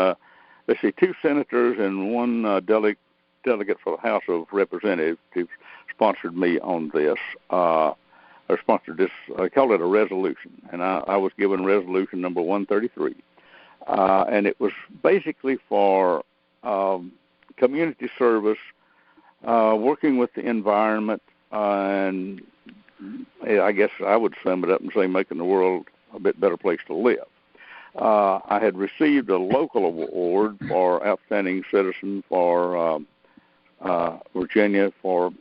let's see, 2 senators and 1 delegate for the House of Representatives sponsored me on this, or sponsored this. I call it a resolution, and I was given resolution number 133, and it was basically for community service, working with the environment, and I guess I would sum it up and say making the world a bit better place to live. I had received a local award for Outstanding Citizen for Virginia for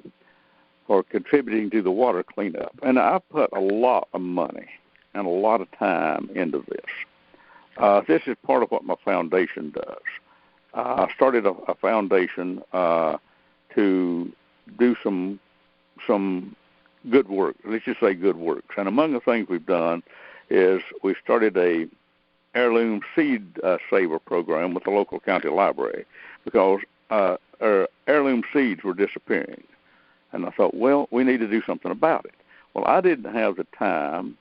contributing to the water cleanup. And I put a lot of money and a lot of time into this. This is part of what my foundation does. I started a foundation to do some good work. Let's just say good works. And among the things we've done is we started a heirloom seed saver program with the local county library, because heirloom seeds were disappearing. And I thought, well, we need to do something about it. Well, I didn't have the time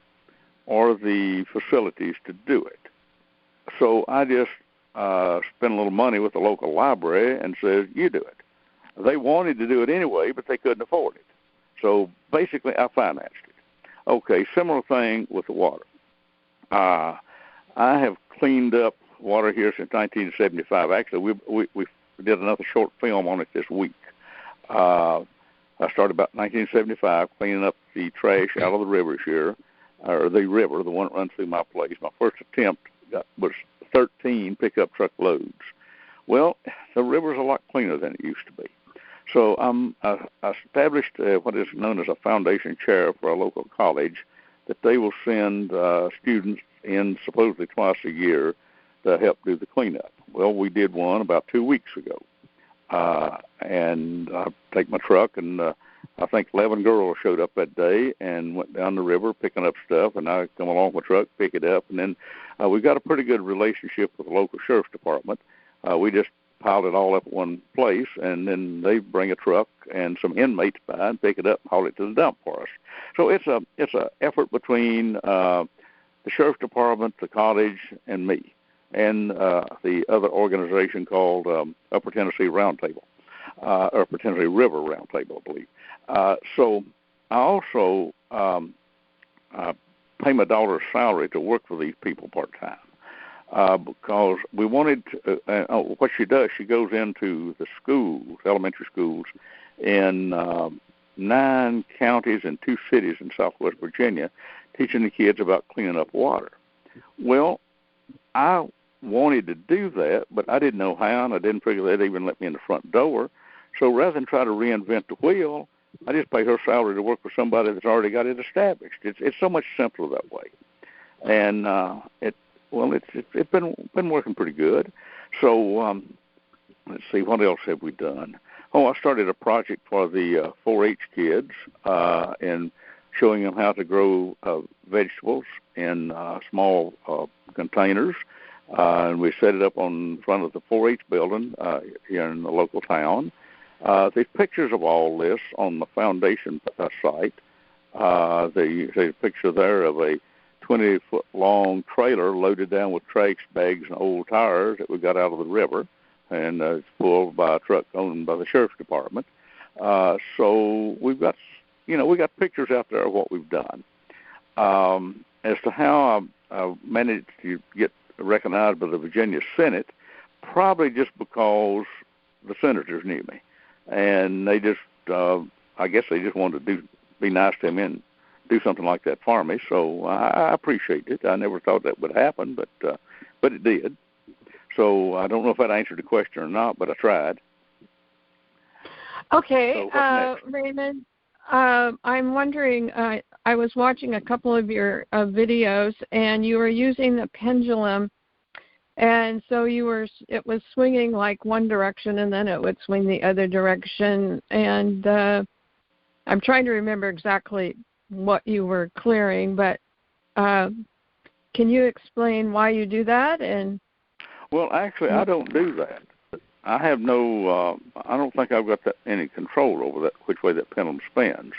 or the facilities to do it. So I just spent a little money with the local library and said, you do it. They wanted to do it anyway, but they couldn't afford it. So basically I financed it. Okay, similar thing with the water. I have cleaned up water here since 1975. Actually, we did another short film on it this week. I started about 1975 cleaning up the trash out of the rivers here, or the river, the one that runs through my place. My first attempt was 13 pickup truck loads. Well, the river's a lot cleaner than it used to be. So I established what is known as a foundation chair for a local college, that they will send students in supposedly twice a year to help do the cleanup. Well, we did one about 2 weeks ago. And I take my truck, and I think 11 girls showed up that day and went down the river picking up stuff, and I come along with my truck, pick it up, and then we've got a pretty good relationship with the local sheriff's department. We just piled it all up at one place, and then they bring a truck and some inmates by and pick it up and haul it to the dump for us. So it's a effort between the Sheriff's Department, the college, and me, and the other organization called Upper Tennessee Roundtable, Upper Tennessee River Roundtable, I believe. So I also pay my daughter's salary to work for these people part-time. Because we wanted to, what she does, she goes into the schools, elementary schools, in 9 counties and 2 cities in southwest Virginia, teaching the kids about cleaning up water. Well, I wanted to do that, but I didn't know how, and I didn't figure they'd even let me in the front door. So rather than try to reinvent the wheel, I just pay her salary to work for somebody that's already got it established. It's so much simpler that way, and it's been working pretty good. So let's see, what else have we done? Oh, I started a project for the 4-H kids and showing them how to grow vegetables in small containers. And we set it up on front of the 4-H building here in the local town. There's pictures of all this on the foundation site. There's a picture there of a 20-foot-long trailer loaded down with trash bags and old tires that we got out of the river, and it's pulled by a truck owned by the Sheriff's Department. So we got pictures out there of what we've done. As to how I managed to get recognized by the Virginia Senate, probably just because the senators knew me, and they just, I guess they just wanted to be nice to me and do something like that for me. So I appreciate it. I never thought that would happen, but it did. So I don't know if that answered the question or not, but I tried. Okay, so Raymond, I'm wondering, I was watching a couple of your videos, and you were using the pendulum, and so it was swinging like one direction, and then it would swing the other direction, and I'm trying to remember exactly what you were clearing, but can you explain why you do that? And well, actually, I don't do that. I have I don't think I've got any control over that, which way that pendulum spins.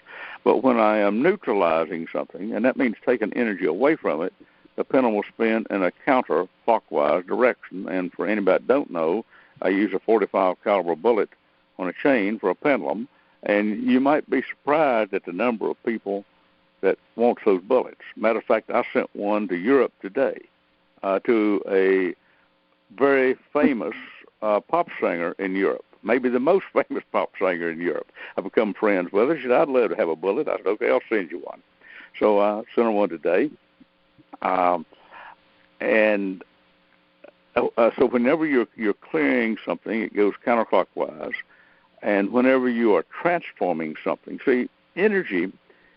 But when I am neutralizing something, and that means taking energy away from it, the pendulum will spin in a counterclockwise direction. And for anybody that don't know, I use a .45 caliber bullet on a chain for a pendulum, and you might be surprised at the number of people that wants those bullets. Matter of fact, I sent one to Europe today, to a very famous pop singer in Europe, maybe the most famous pop singer in Europe. I've become friends with her. She said, I'd love to have a bullet. I said, okay, I'll send you one. So I sent her one today. So whenever you're clearing something, it goes counterclockwise. And whenever you are transforming something, see, energy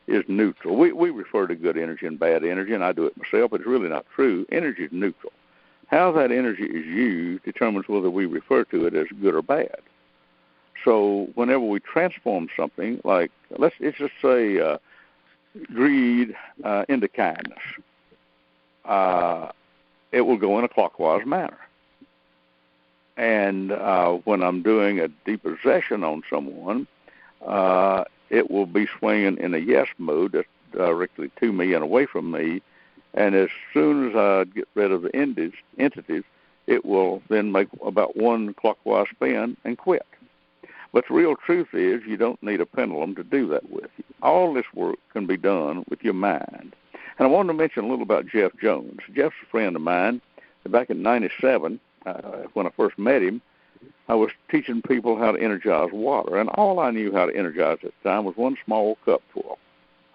is neutral. We refer to good energy and bad energy, and I do it myself, but it's really not true. Energy is neutral. How that energy is used determines whether we refer to it as good or bad. So whenever we transform something, like let's just say greed into kindness, it will go in a clockwise manner. And when I'm doing a depossession on someone, it will be swinging in a yes mode, that's directly to me and away from me. And as soon as I get rid of the entities, it will then make about one clockwise spin and quit. But the real truth is you don't need a pendulum to do that with. All this work can be done with your mind. And I wanted to mention a little about Jeff Jones. Jeff's a friend of mine. Back in 97, when I first met him, I was teaching people how to energize water. And all I knew how to energize at the time was one small cup full.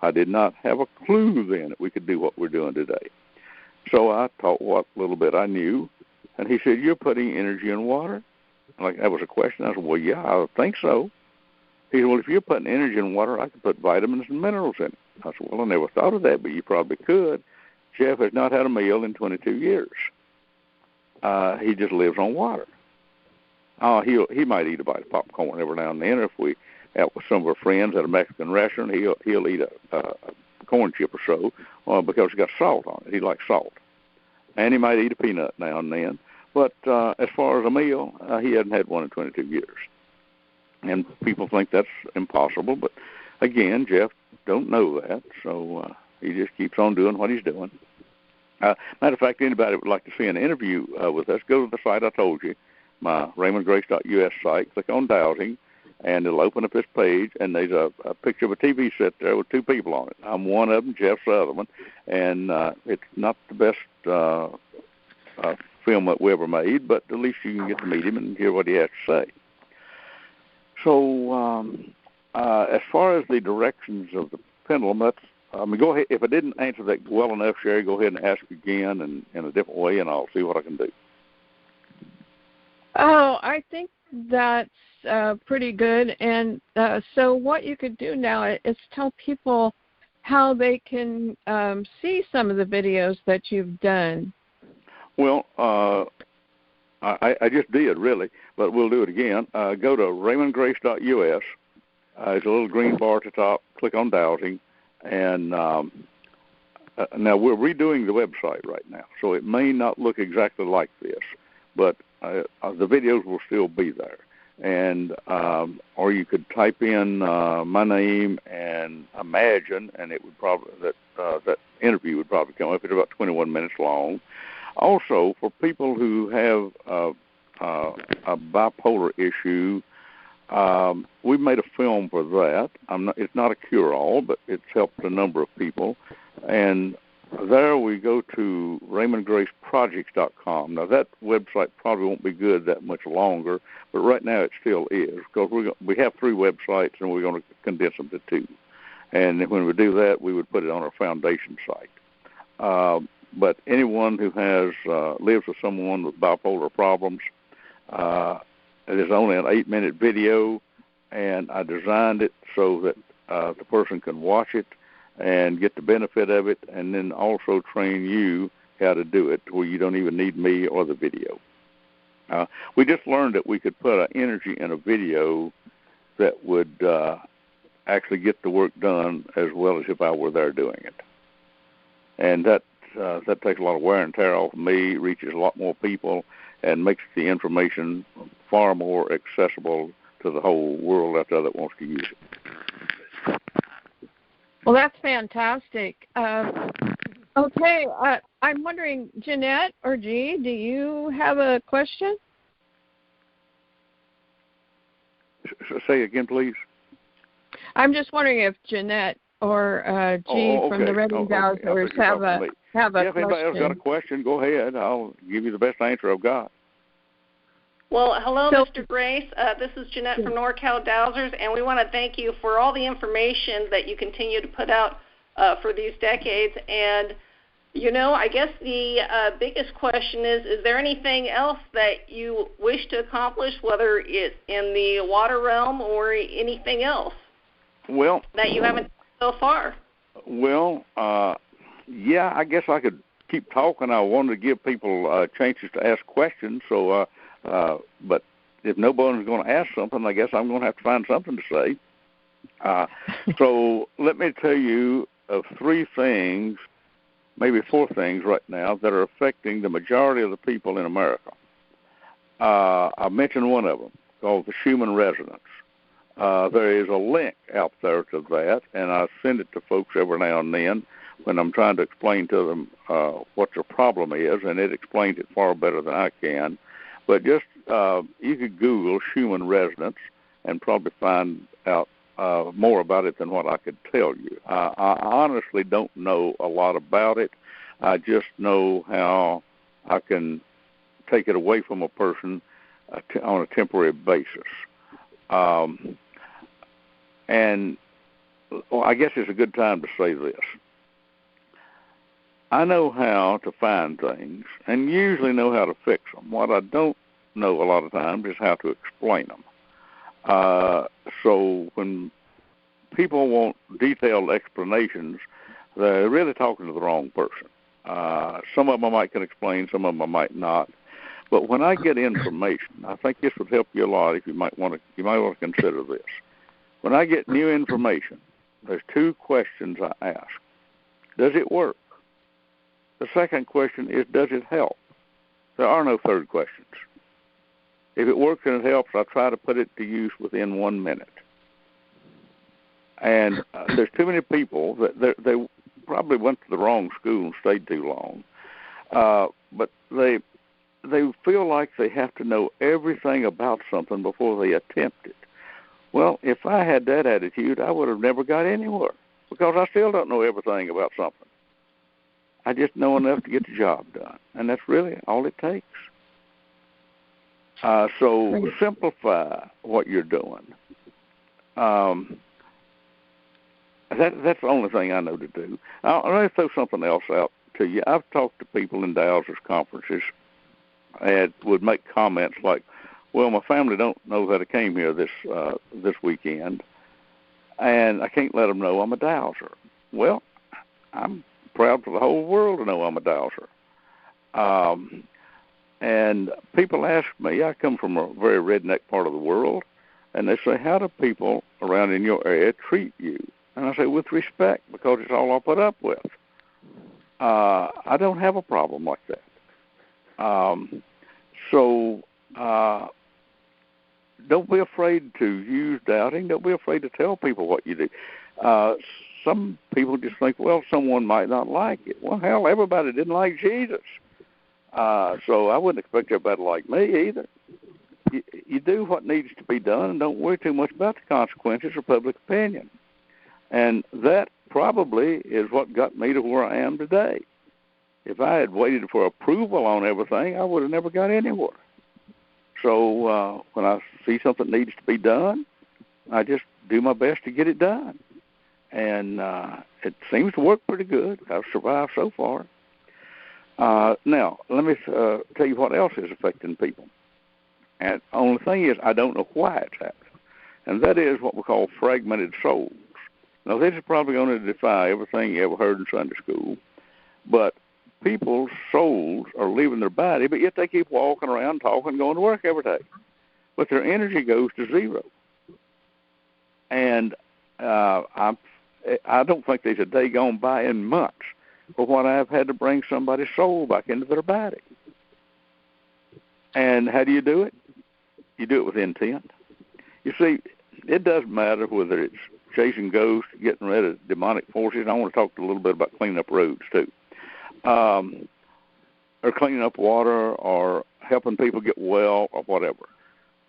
I did not have a clue then that we could do what we're doing today. So I taught what little bit I knew, and he said, you're putting energy in water? Like, that was a question. I said, well, yeah, I think so. He said, well, if you're putting energy in water, I could put vitamins and minerals in it. I said, well, I never thought of that, but you probably could. Jeff has not had a meal in 22 years. He just lives on water. He might eat a bite of popcorn every now and then, or if we out with some of our friends at a Mexican restaurant, he'll eat a corn chip or so because it's got salt on it. He likes salt. And he might eat a peanut now and then. But as far as a meal, he hasn't had one in 22 years. And people think that's impossible. But, again, Jeff don't know that, so he just keeps on doing what he's doing. Matter of fact, anybody would like to see an interview with us, go to the site I told you, my RaymondGrace.us site, click on Dowsing, and it'll open up this page, and there's a picture of a TV set there with two people on it. I'm one of them, Jeff Sutherland, and it's not the best film that we ever made, but at least you can get to meet him and hear what he has to say. So as far as the directions of the pendulum, go ahead. If I didn't answer that well enough, Sherry, go ahead and ask again and in a different way, and I'll see what I can do. Oh, I think that's pretty good. And so what you could do now is tell people how they can see some of the videos that you've done. Well, I just did, really, but we'll do it again. Go to RaymondGrace.us. There's a little green bar at the top. Click on Dowsing. And now we're redoing the website right now, so it may not look exactly like this, but the videos will still be there. And or you could type in my name and Imagine, and it would probably that interview would probably come up. It's about 21 minutes long. Also, for people who have a bipolar issue, we've made a film for that. It's not a cure-all, but it's helped a number of people. And there we go to RaymondGraceProjects.com. Now, that website probably won't be good that much longer, but right now it still is, because we have 3 websites, and we're going to condense them to 2. And when we do that, we would put it on our foundation site. But anyone who has lives with someone with bipolar problems, it is only an 8-minute video, and I designed it so that the person can watch it and get the benefit of it, and then also train you how to do it, where you don't even need me or the video. We just learned that we could put an energy in a video that would actually get the work done as well as if I were there doing it. And that takes a lot of wear and tear off of me, reaches a lot more people, and makes the information far more accessible to the whole world out there that wants to use it. Well, that's fantastic. Okay, I'm wondering, Jeanette or G, do you have a question? Say again, please. I'm just wondering if Jeanette or G from the Reading Dowsers have a question. If anybody else got a question, go ahead. I'll give you the best answer I've got. Well, hello, Mr. Grace. This is Jeanette from NorCal Dowsers, and we want to thank you for all the information that you continue to put out for these decades. And, I guess the biggest question is there anything else that you wish to accomplish, whether it's in the water realm or anything else that you haven't done so far? Well, yeah, I guess I could keep talking. I wanted to give people chances to ask questions, so but if nobody's going to ask something, I guess I'm going to have to find something to say. So let me tell you of 3 things, maybe 4 things right now that are affecting the majority of the people in America. I mentioned one of them, called the Schumann resonance. There is a link out there to that, and I send it to folks every now and then when I'm trying to explain to them what their problem is, and it explains it far better than I can. But just you could Google Schumann resonance and probably find out more about it than what I could tell you. I honestly don't know a lot about it. I just know how I can take it away from a person on a temporary basis. And I guess it's a good time to say this. I know how to find things and usually know how to fix them. What I don't know a lot of times is how to explain them. So when people want detailed explanations, they're really talking to the wrong person. Some of them I might can explain, some of them I might not. But when I get information, I think this would help you a lot. If you might want to consider this. When I get new information, there's 2 questions I ask. Does it work? The second question is, does it help? There are no third questions. If it works and it helps, I try to put it to use within 1 minute. And there's too many people that they probably went to the wrong school and stayed too long. but they feel like they have to know everything about something before they attempt it. Well, if I had that attitude, I would have never got anywhere, because I still don't know everything about something. I just know enough to get the job done, and that's really all it takes. So simplify what you're doing. That's the only thing I know to do. I'll throw something else out to you. I've talked to people in dowsers conferences and would make comments like, well, my family don't know that I came here this weekend, and I can't let them know I'm a dowser. Well, I'm proud for the whole world to know I'm a dowser. And people ask me, I come from a very redneck part of the world, and they say, how do people around in your area treat you? And I say, with respect, because it's all I put up with. I don't have a problem like that. So don't be afraid to use doubting. Don't be afraid to tell people what you do. Some people just think, well, someone might not like it. Well, hell, everybody didn't like Jesus. So I wouldn't expect everybody to like me either. You do what needs to be done and don't worry too much about the consequences or public opinion. And that probably is what got me to where I am today. If I had waited for approval on everything, I would have never got anywhere. So when I see something needs to be done, I just do my best to get it done. And it seems to work pretty good. I've survived so far. Now, let me tell you what else is affecting people. And the only thing is, I don't know why it's happening. And that is what we call fragmented souls. Now, this is probably going to defy everything you ever heard in Sunday school. But people's souls are leaving their body, but yet they keep walking around, talking, going to work every day. But their energy goes to zero. And I don't think there's a day gone by in months for what I've had to bring somebody's soul back into their body. And how do you do it? You do it with intent. You see, it doesn't matter whether it's chasing ghosts, getting rid of demonic forces. I want to talk a little bit about cleaning up roads, too. Or cleaning up water or helping people get well or whatever.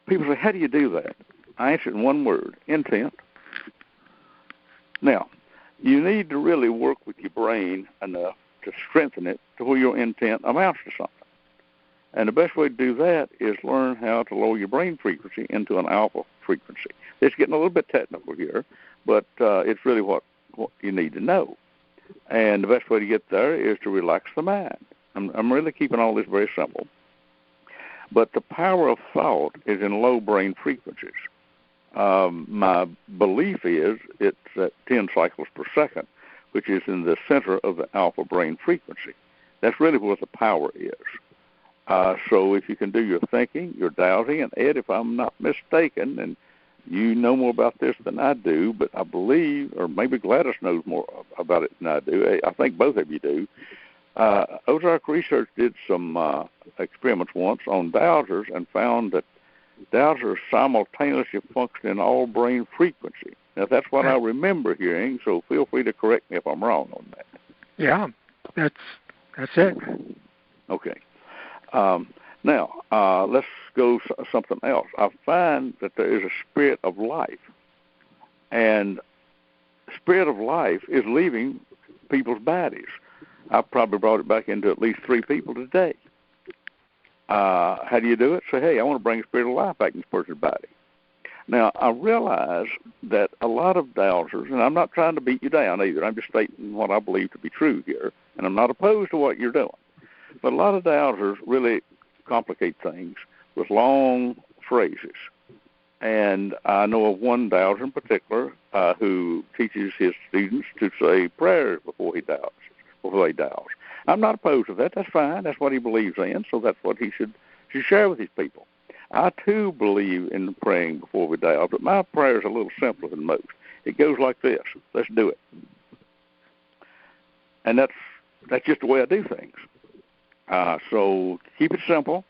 People say, how do you do that? I answer in one word, intent. Now, you need to really work with your brain enough to strengthen it to where your intent amounts to something. And the best way to do that is learn how to lower your brain frequency into an alpha frequency. It's getting a little bit technical here, but it's really what you need to know. And the best way to get there is to relax the mind. I'm really keeping all this very simple. But the power of thought is in low brain frequencies. My belief is it's at 10 cycles per second, which is in the center of the alpha brain frequency. That's really where the power is. So if you can do your thinking, your doubting, and Ed, if I'm not mistaken, and you know more about this than I do, but I believe, or maybe Gladys knows more about it than I do. I think both of you do. Ozark Research did some experiments once on dowsers and found that dowsers simultaneously function in all brain frequency. Now, that's what I remember hearing, so feel free to correct me if I'm wrong on that. Yeah, that's it. Okay. Now, let's go something else. I find that there is a spirit of life, and spirit of life is leaving people's bodies. I've probably brought it back into at least 3 people today. How do you do it? Say, hey, I want to bring a spirit of life back in this person's body. Now, I realize that a lot of dowsers, and I'm not trying to beat you down either, I'm just stating what I believe to be true here, and I'm not opposed to what you're doing. But a lot of dowsers really complicate things with long phrases. And I know of one dowser in particular who teaches his students to say prayers before they douse. I'm not opposed to that. That's fine. That's what he believes in, so that's what he should share with his people. I, too, believe in praying before we douse, but my prayer is a little simpler than most. It goes like this. Let's do it. And that's just the way I do things. So keep it simple.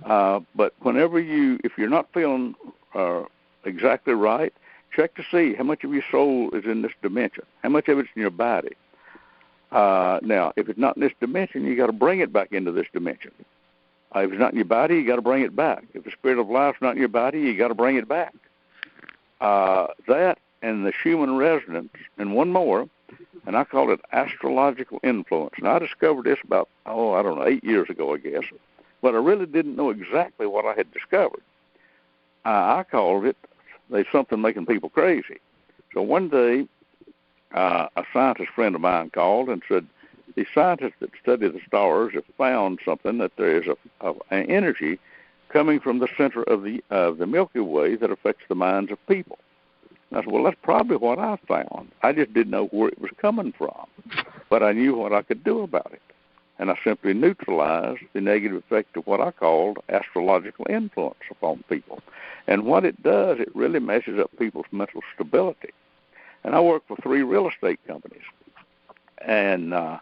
But if you're not feeling exactly right, check to see how much of your soul is in this dimension, how much of it's in your body. Now, if it's not in this dimension, you got to bring it back into this dimension. If it's not in your body, you got to bring it back. If the spirit of life's not in your body, you got to bring it back. That and the human resonance, and one more, and I call it astrological influence. Now, I discovered this about, 8 years ago, I guess, but I really didn't know exactly what I had discovered. I called it, there's something making people crazy. So one day, a scientist friend of mine called and said, the scientists that study the stars have found something, that there is an energy coming from the center of the Milky Way that affects the minds of people. And I said, well, that's probably what I found. I just didn't know where it was coming from, but I knew what I could do about it. And I simply neutralized the negative effect of what I called astrological influence upon people. And what it does, it really messes up people's mental stability. And I work for 3 real estate companies. And to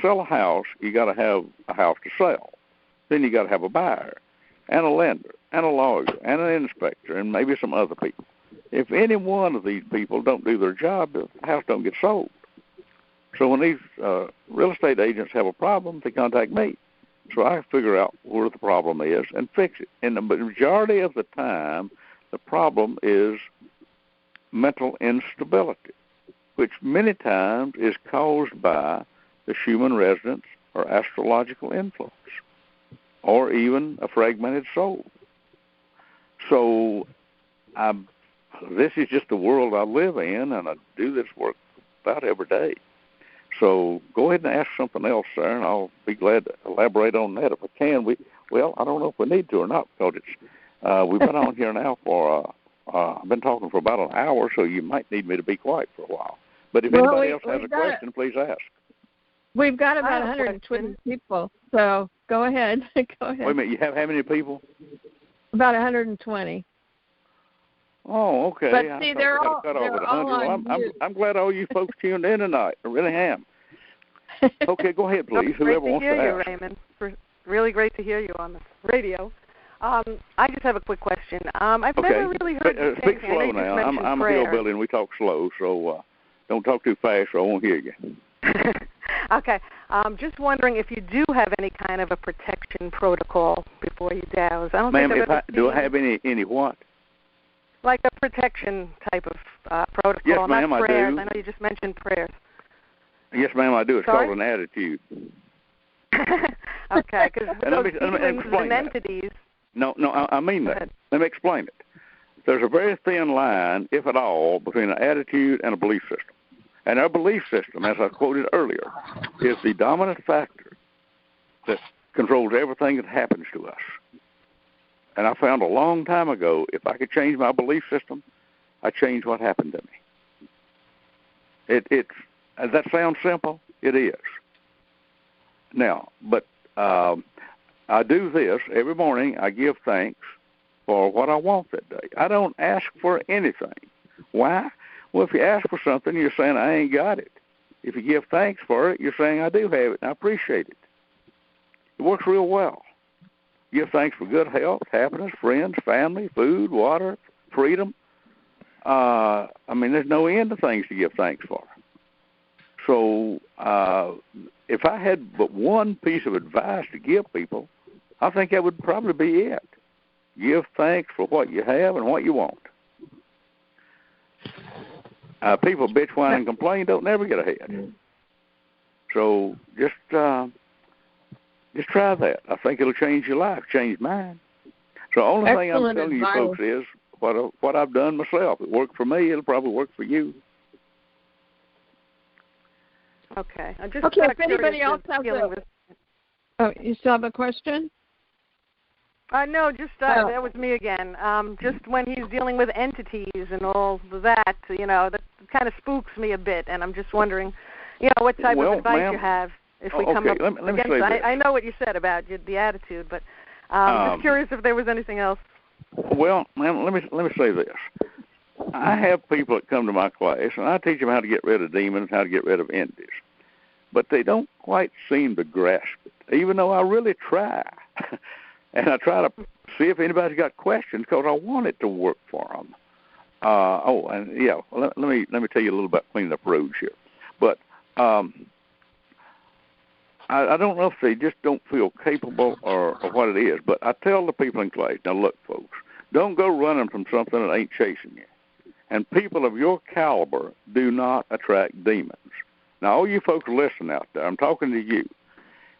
sell a house, you got to have a house to sell. Then you got to have a buyer and a lender and a lawyer and an inspector and maybe some other people. If any one of these people don't do their job, the house don't get sold. So when these real estate agents have a problem, they contact me. So I figure out where the problem is and fix it. And the majority of the time, the problem is mental instability, which many times is caused by the human resonance or astrological influence, or even a fragmented soul. So this is just the world I live in, and I do this work about every day. So go ahead and ask something else, sir, and I'll be glad to elaborate on that if I can. I don't know if we need to or not, because we've been on here now for I've been talking for about an hour, so you might need me to be quiet for a while. But if anybody else has a question, please ask. We've got about 120 people, so go ahead. Go ahead. Wait a minute, you have how many people? About 120. Oh, okay. But see, they're all on I'm glad all you folks tuned in tonight. I really am. Okay, go ahead, please. Whoever wants to ask. Great to hear you, Raymond. Really great to hear you on the radio. I just have a quick question. I've never really heard you speak slow now. I'm a hillbilly and we talk slow, so don't talk too fast or I won't hear you. Okay. Just wondering if you do have any kind of a protection protocol before you douse. I don't think I've ever seen. Do I have any what? Like a protection type of protocol, yes, ma'am, not prayers. I do. I know you just mentioned prayers. Yes, ma'am, I do. It's called an attitude. Okay, because those feelings and entities. No, I mean that. Let me explain it. There's a very thin line, if at all, between an attitude and a belief system. And our belief system, as I quoted earlier, is the dominant factor that controls everything that happens to us. And I found a long time ago, if I could change my belief system, I changed what happened to me. That sounds simple? It is. Now, but I do this every morning. I give thanks for what I want that day. I don't ask for anything. Why? Well, if you ask for something, you're saying I ain't got it. If you give thanks for it, you're saying I do have it, and I appreciate it. It works real well. Give thanks for good health, happiness, friends, family, food, water, freedom. There's no end to things to give thanks for. So if I had but one piece of advice to give people, I think that would probably be it. Give thanks for what you have and what you want. People bitch, whine, and complain don't never get ahead. So just try that. I think it'll change your life, change mine. So the only thing I'm telling you folks is what I've done myself. It worked for me. It'll probably work for you. Okay. If anybody else has you still have a question? No, that was me again. Just when he's dealing with entities and all that, that kind of spooks me a bit, and I'm just wondering, what type of advice you have if we come up against it. I know what you said about the attitude, but just curious if there was anything else. Well, ma'am, let me say this. I have people that come to my class, and I teach them how to get rid of demons, how to get rid of entities. But they don't quite seem to grasp it, even though I really try. And I try to see if anybody's got questions because I want it to work for them. Let me tell you a little about cleaning up roads here. But I don't know if they just don't feel capable or what it is, but I tell the people in class, now look, folks, don't go running from something that ain't chasing you. And people of your caliber do not attract demons. Now, all you folks listen out there, I'm talking to you.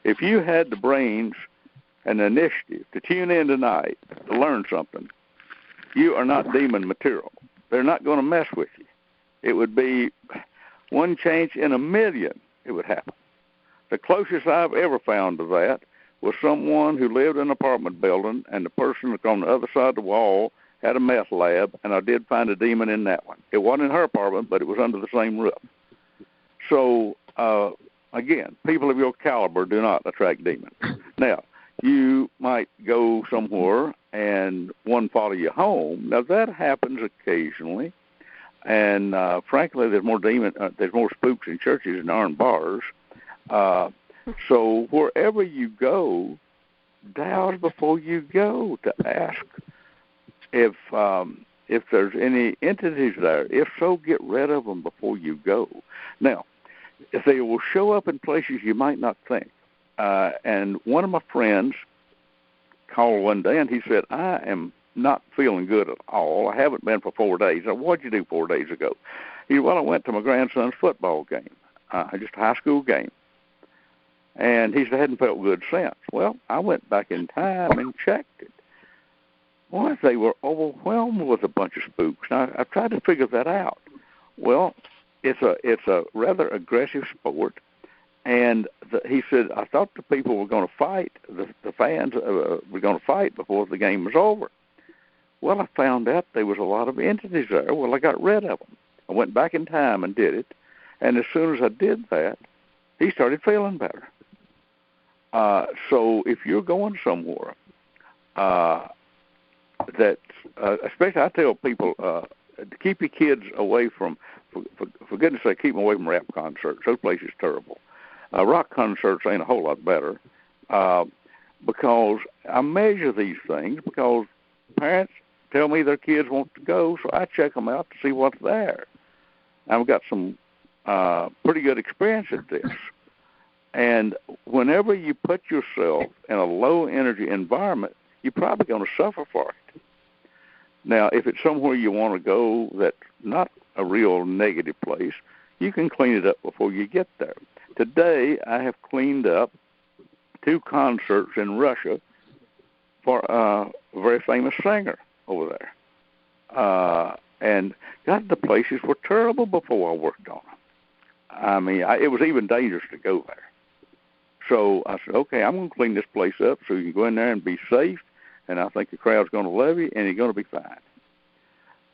If you had the brains and the initiative to tune in tonight to learn something, you are not demon material. They're not going to mess with you. It would be one change in a million it would happen. The closest I've ever found to that was someone who lived in an apartment building, and the person on the other side of the wall had a meth lab, and I did find a demon in that one. It wasn't in her apartment, but it was under the same roof. So, again, people of your caliber do not attract demons. Now, you might go somewhere and one follow you home. Now, that happens occasionally, and frankly, there's more spooks in churches than there are in bars. So wherever you go, douse before you go to ask if there's any entities there. If so, get rid of them before you go. Now, if they will show up in places you might not think. And one of my friends called one day, and he said, I am not feeling good at all. I haven't been for 4 days. I said, what'd you do 4 days ago? He said, well, I went to my grandson's football game, just a high school game. And he said, I hadn't felt good since. Well, I went back in time and checked it. Well, they were overwhelmed with a bunch of spooks. Now, I've tried to figure that out. Well, it's a rather aggressive sport. And he said, I thought the people were going to fight, the fans were going to fight before the game was over. Well, I found out there was a lot of entities there. Well, I got rid of them. I went back in time and did it. And as soon as I did that, he started feeling better. So if you're going somewhere, especially I tell people, to keep your kids away from, for goodness sake, keep them away from rap concerts. Those places are terrible. Rock concerts ain't a whole lot better because I measure these things because parents tell me their kids want to go, so I check them out to see what's there. I've got some pretty good experience at this. And whenever you put yourself in a low-energy environment, you're probably going to suffer for it. Now, if it's somewhere you want to go that's not a real negative place, you can clean it up before you get there. Today, I have cleaned up 2 concerts in Russia for a very famous singer over there. And God, the places were terrible before I worked on them. I mean, it was even dangerous to go there. So I said, okay, I'm going to clean this place up so you can go in there and be safe, and I think the crowd's going to love you, and you're going to be fine.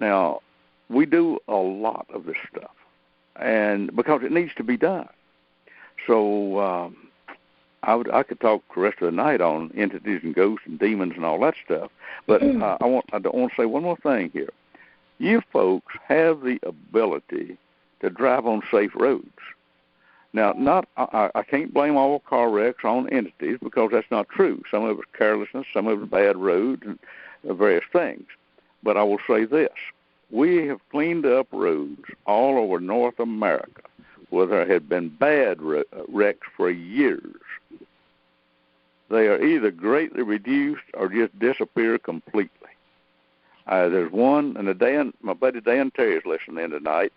Now, we do a lot of this stuff, and because it needs to be done. So I could talk the rest of the night on entities and ghosts and demons and all that stuff, but I want to say one more thing here. You folks have the ability to drive on safe roads. Now, I can't blame all car wrecks on entities because that's not true. Some of it's carelessness, some of it's bad roads, and various things. But I will say this. We have cleaned up roads all over North America where there had been bad wrecks for years. They are either greatly reduced or just disappear completely. There's one, and my buddy Dan Terry is listening in tonight.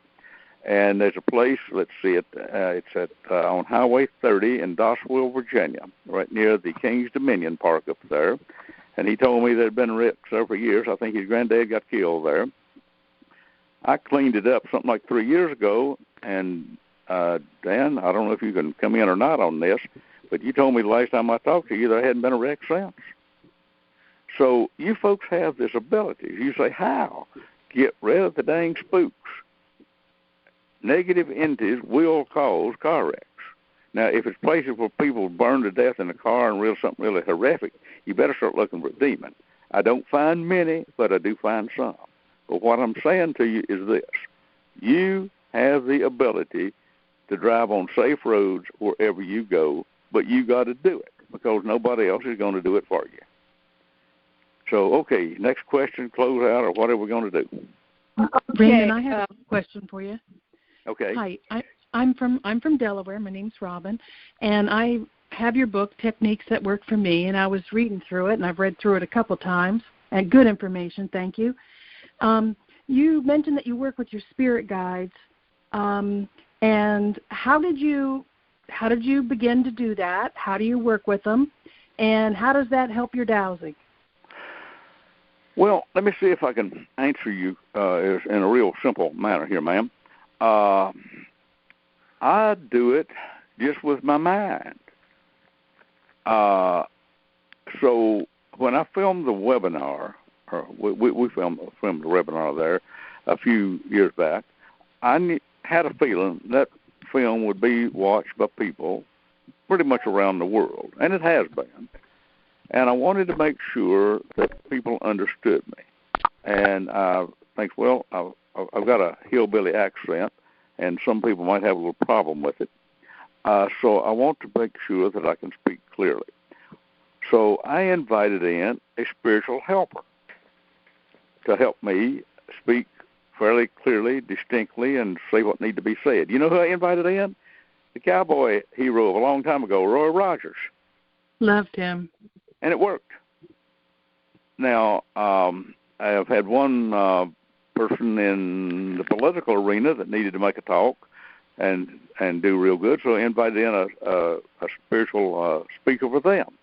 And there's a place, let's see it, it's on Highway 30 in Doswell, Virginia, right near the King's Dominion Park up there. And he told me there had been wrecks there for years. I think his granddad got killed there. I cleaned it up something like 3 years ago. And, Dan, I don't know if you can come in or not on this, but you told me the last time I talked to you there hadn't been a wreck since. So you folks have this ability. You say, how? Get rid of the dang spooks. Negative entities will cause car wrecks. Now, if it's places where people burn to death in a car and something really horrific, you better start looking for a demon. I don't find many, but I do find some. But what I'm saying to you is this. You have the ability to drive on safe roads wherever you go, but you got to do it because nobody else is going to do it for you. So, okay, next question, close out, or what are we going to do? Raymond, I have a question for you. Okay. Hi, I'm from Delaware. My name's Robin, and I have your book, Techniques That Work for Me, and I was reading through it, and I've read through it a couple times, and good information. Thank you. You mentioned that you work with your spirit guides, and how did you begin to do that? How do you work with them, and how does that help your dowsing? Well, let me see if I can answer you in a real simple manner here, ma'am. I do it just with my mind. So when I filmed the webinar, or we filmed the webinar there a few years back, I had a feeling that film would be watched by people pretty much around the world, and it has been. And I wanted to make sure that people understood me. And I think, well, I've got a hillbilly accent, and some people might have a little problem with it. So I want to make sure that I can speak clearly. So I invited in a spiritual helper to help me speak fairly clearly, distinctly, and say what needs to be said. You know who I invited in? The cowboy hero of a long time ago, Roy Rogers. Loved him. And it worked. Now, I have had one person in the political arena that needed to make a talk and do real good, so I invited in a spiritual speaker for them.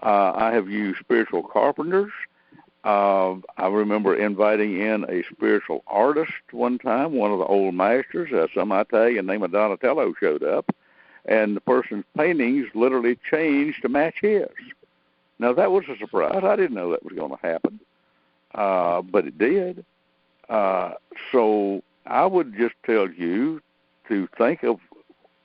I have used spiritual carpenters. I remember inviting in a spiritual artist one time. One of the old masters, some Italian named Donatello, showed up, and the person's paintings literally changed to match his. Now, that was a surprise. I didn't know that was going to happen, but it did. So I would just tell you to think of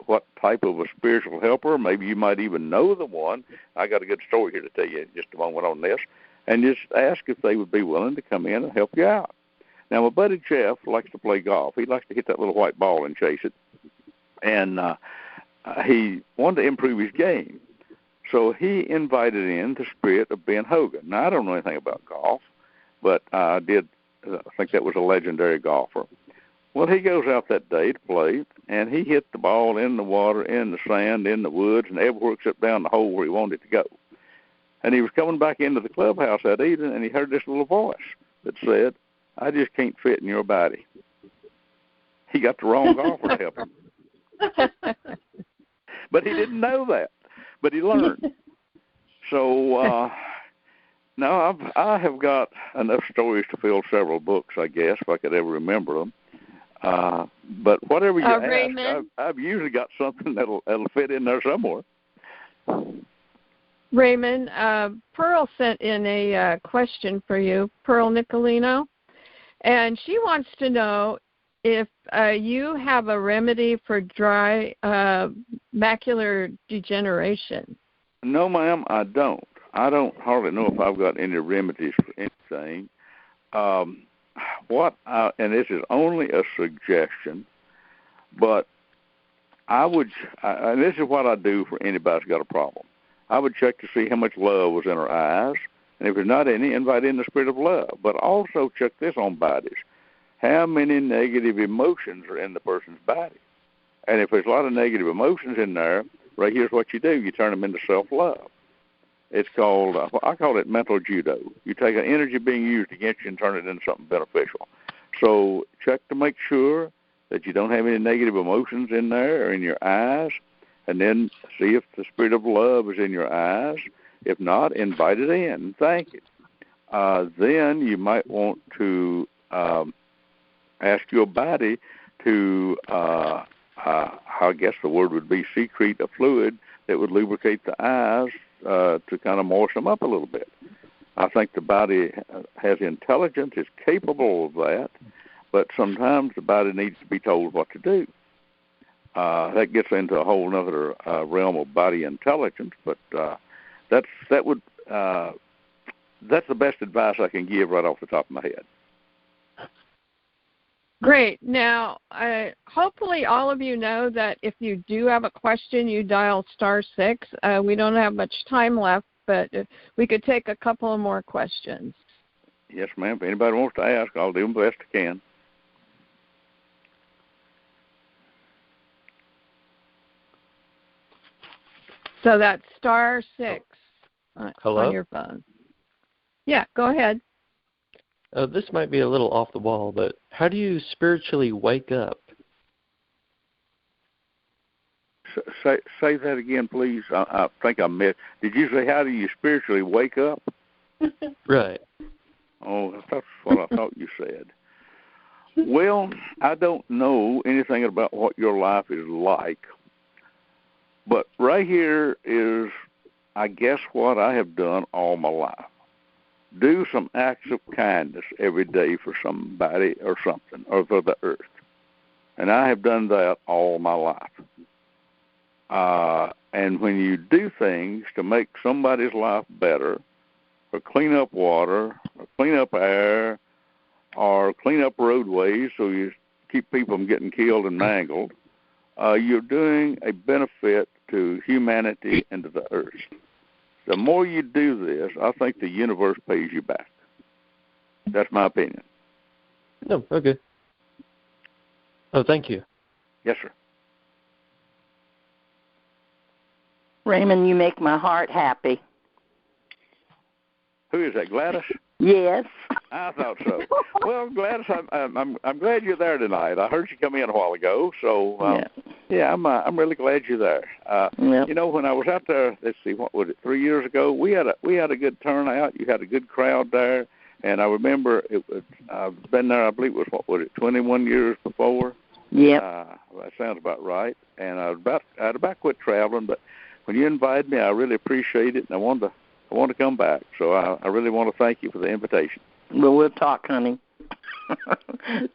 what type of a spiritual helper. Maybe you might even know the one. I got a good story here to tell you in just a moment on this. And just ask if they would be willing to come in and help you out. Now, my buddy Jeff likes to play golf. He likes to hit that little white ball and chase it. And he wanted to improve his game. So he invited in the spirit of Ben Hogan. Now, I don't know anything about golf, but I think that was a legendary golfer. Well, he goes out that day to play, and he hit the ball in the water, in the sand, in the woods, and everywhere except down the hole where he wanted it to go. And he was coming back into the clubhouse that evening, and he heard this little voice that said, "I just can't fit in your body." He got the wrong golfer to help him. But he didn't know that. But he learned. So now I have got enough stories to fill several books, I guess, if I could ever remember them. But whatever you ask, I've usually got something that'll fit in there somewhere. Raymond, Pearl sent in a question for you, Pearl Nicolino, and she wants to know if you have a remedy for dry macular degeneration. No, ma'am, I don't. I don't hardly know if I've got any remedies for anything. And this is only a suggestion, but and this is what I do for anybody who's got a problem. I would check to see how much love was in her eyes, and if there's not any, invite in the spirit of love. But also check this on bodies. How many negative emotions are in the person's body? And if there's a lot of negative emotions in there, right here's what you do. You turn them into self-love. It's called, I call it mental judo. You take an energy being used against you and turn it into something beneficial. So check to make sure that you don't have any negative emotions in there or in your eyes, and then see if the spirit of love is in your eyes. If not, invite it in and thank it. Then you might want to ask your body to, I guess the word would be secrete a fluid that would lubricate the eyes to kind of moisten them up a little bit. I think the body has intelligence, is capable of that, but sometimes the body needs to be told what to do. That gets into a whole other realm of body intelligence, but that's the best advice I can give right off the top of my head. Great. Now, hopefully all of you know that if you do have a question, you dial *6. We don't have much time left, but we could take a couple of more questions. Yes, ma'am. If anybody wants to ask, I'll do the best I can. So that's *6 Hello? on your phone. Yeah, go ahead. This might be a little off the wall, but how do you spiritually wake up? Say that again, please. I think I missed. Did you say how do you spiritually wake up? Right. Oh, that's what I thought you said. Well, I don't know anything about what your life is like, but right here is, I guess, what I have done all my life. Do some acts of kindness every day for somebody or something, or for the earth. And I have done that all my life. And when you do things to make somebody's life better, or clean up water, or clean up air, or clean up roadways so you keep people from getting killed and mangled, you're doing a benefit to humanity and to the earth. The more you do this, I think the universe pays you back. That's my opinion. No, okay. Oh, thank you. Yes, sir. Raymond, you make my heart happy. Who is that, Gladys? Yes. I thought so. Well, Gladys, I'm glad you're there tonight. I heard you come in a while ago, so yeah, I'm really glad you're there. You know, when I was out there, let's see, what was it, 3 years ago? We had a good turnout. You had a good crowd there, and I remember I've been there. I believe it was 21 years before. Yeah. That sounds about right. And I'd about quit traveling, but when you invited me, I really appreciate it, and I want to come back. So I really want to thank you for the invitation. Well, we'll talk, honey.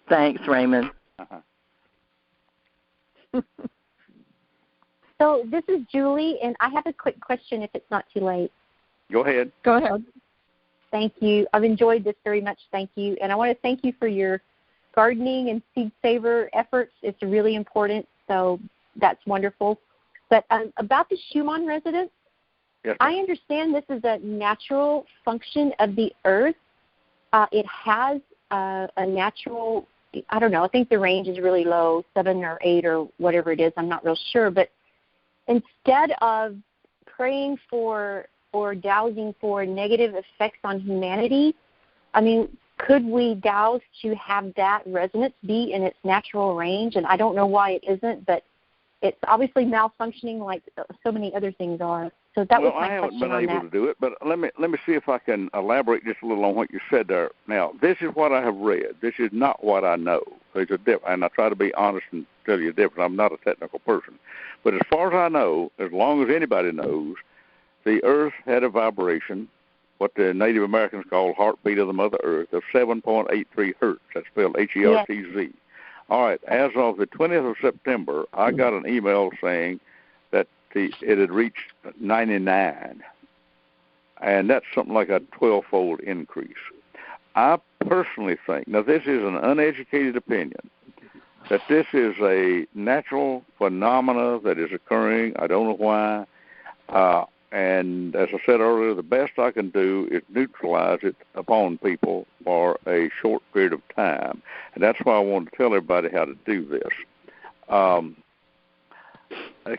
Thanks, Raymond. So this is Julie, and I have a quick question if it's not too late. Go ahead. Go ahead. Thank you. I've enjoyed this very much. Thank you. And I want to thank you for your gardening and seed saver efforts. It's really important, so that's wonderful. But about the Schumann resonance, yes, I understand this is a natural function of the earth. It has a natural, I don't know, I think the range is really low, 7 or 8 or whatever it is. I'm not real sure. But instead of praying for or dowsing for negative effects on humanity, I mean, could we douse to have that resonance be in its natural range? And I don't know why it isn't, but it's obviously malfunctioning like so many other things are. So that was my question on that. I haven't been able to do it, but let me see if I can elaborate just a little on what you said there. Now, this is what I have read. This is not what I know. There's a difference, and I try to be honest and tell you the difference. I'm not a technical person. But as far as I know, as long as anybody knows, the Earth had a vibration, what the Native Americans call heartbeat of the Mother Earth, of 7.83 hertz. That's spelled Hertz. Yes. All right, as of the 20th of September, I got an email saying that it had reached 99, and that's something like a 12-fold increase. I personally think, now this is an uneducated opinion, that this is a natural phenomena that is occurring. I don't know why. And as I said earlier, the best I can do is neutralize it upon people for a short period of time. And that's why I want to tell everybody how to do this.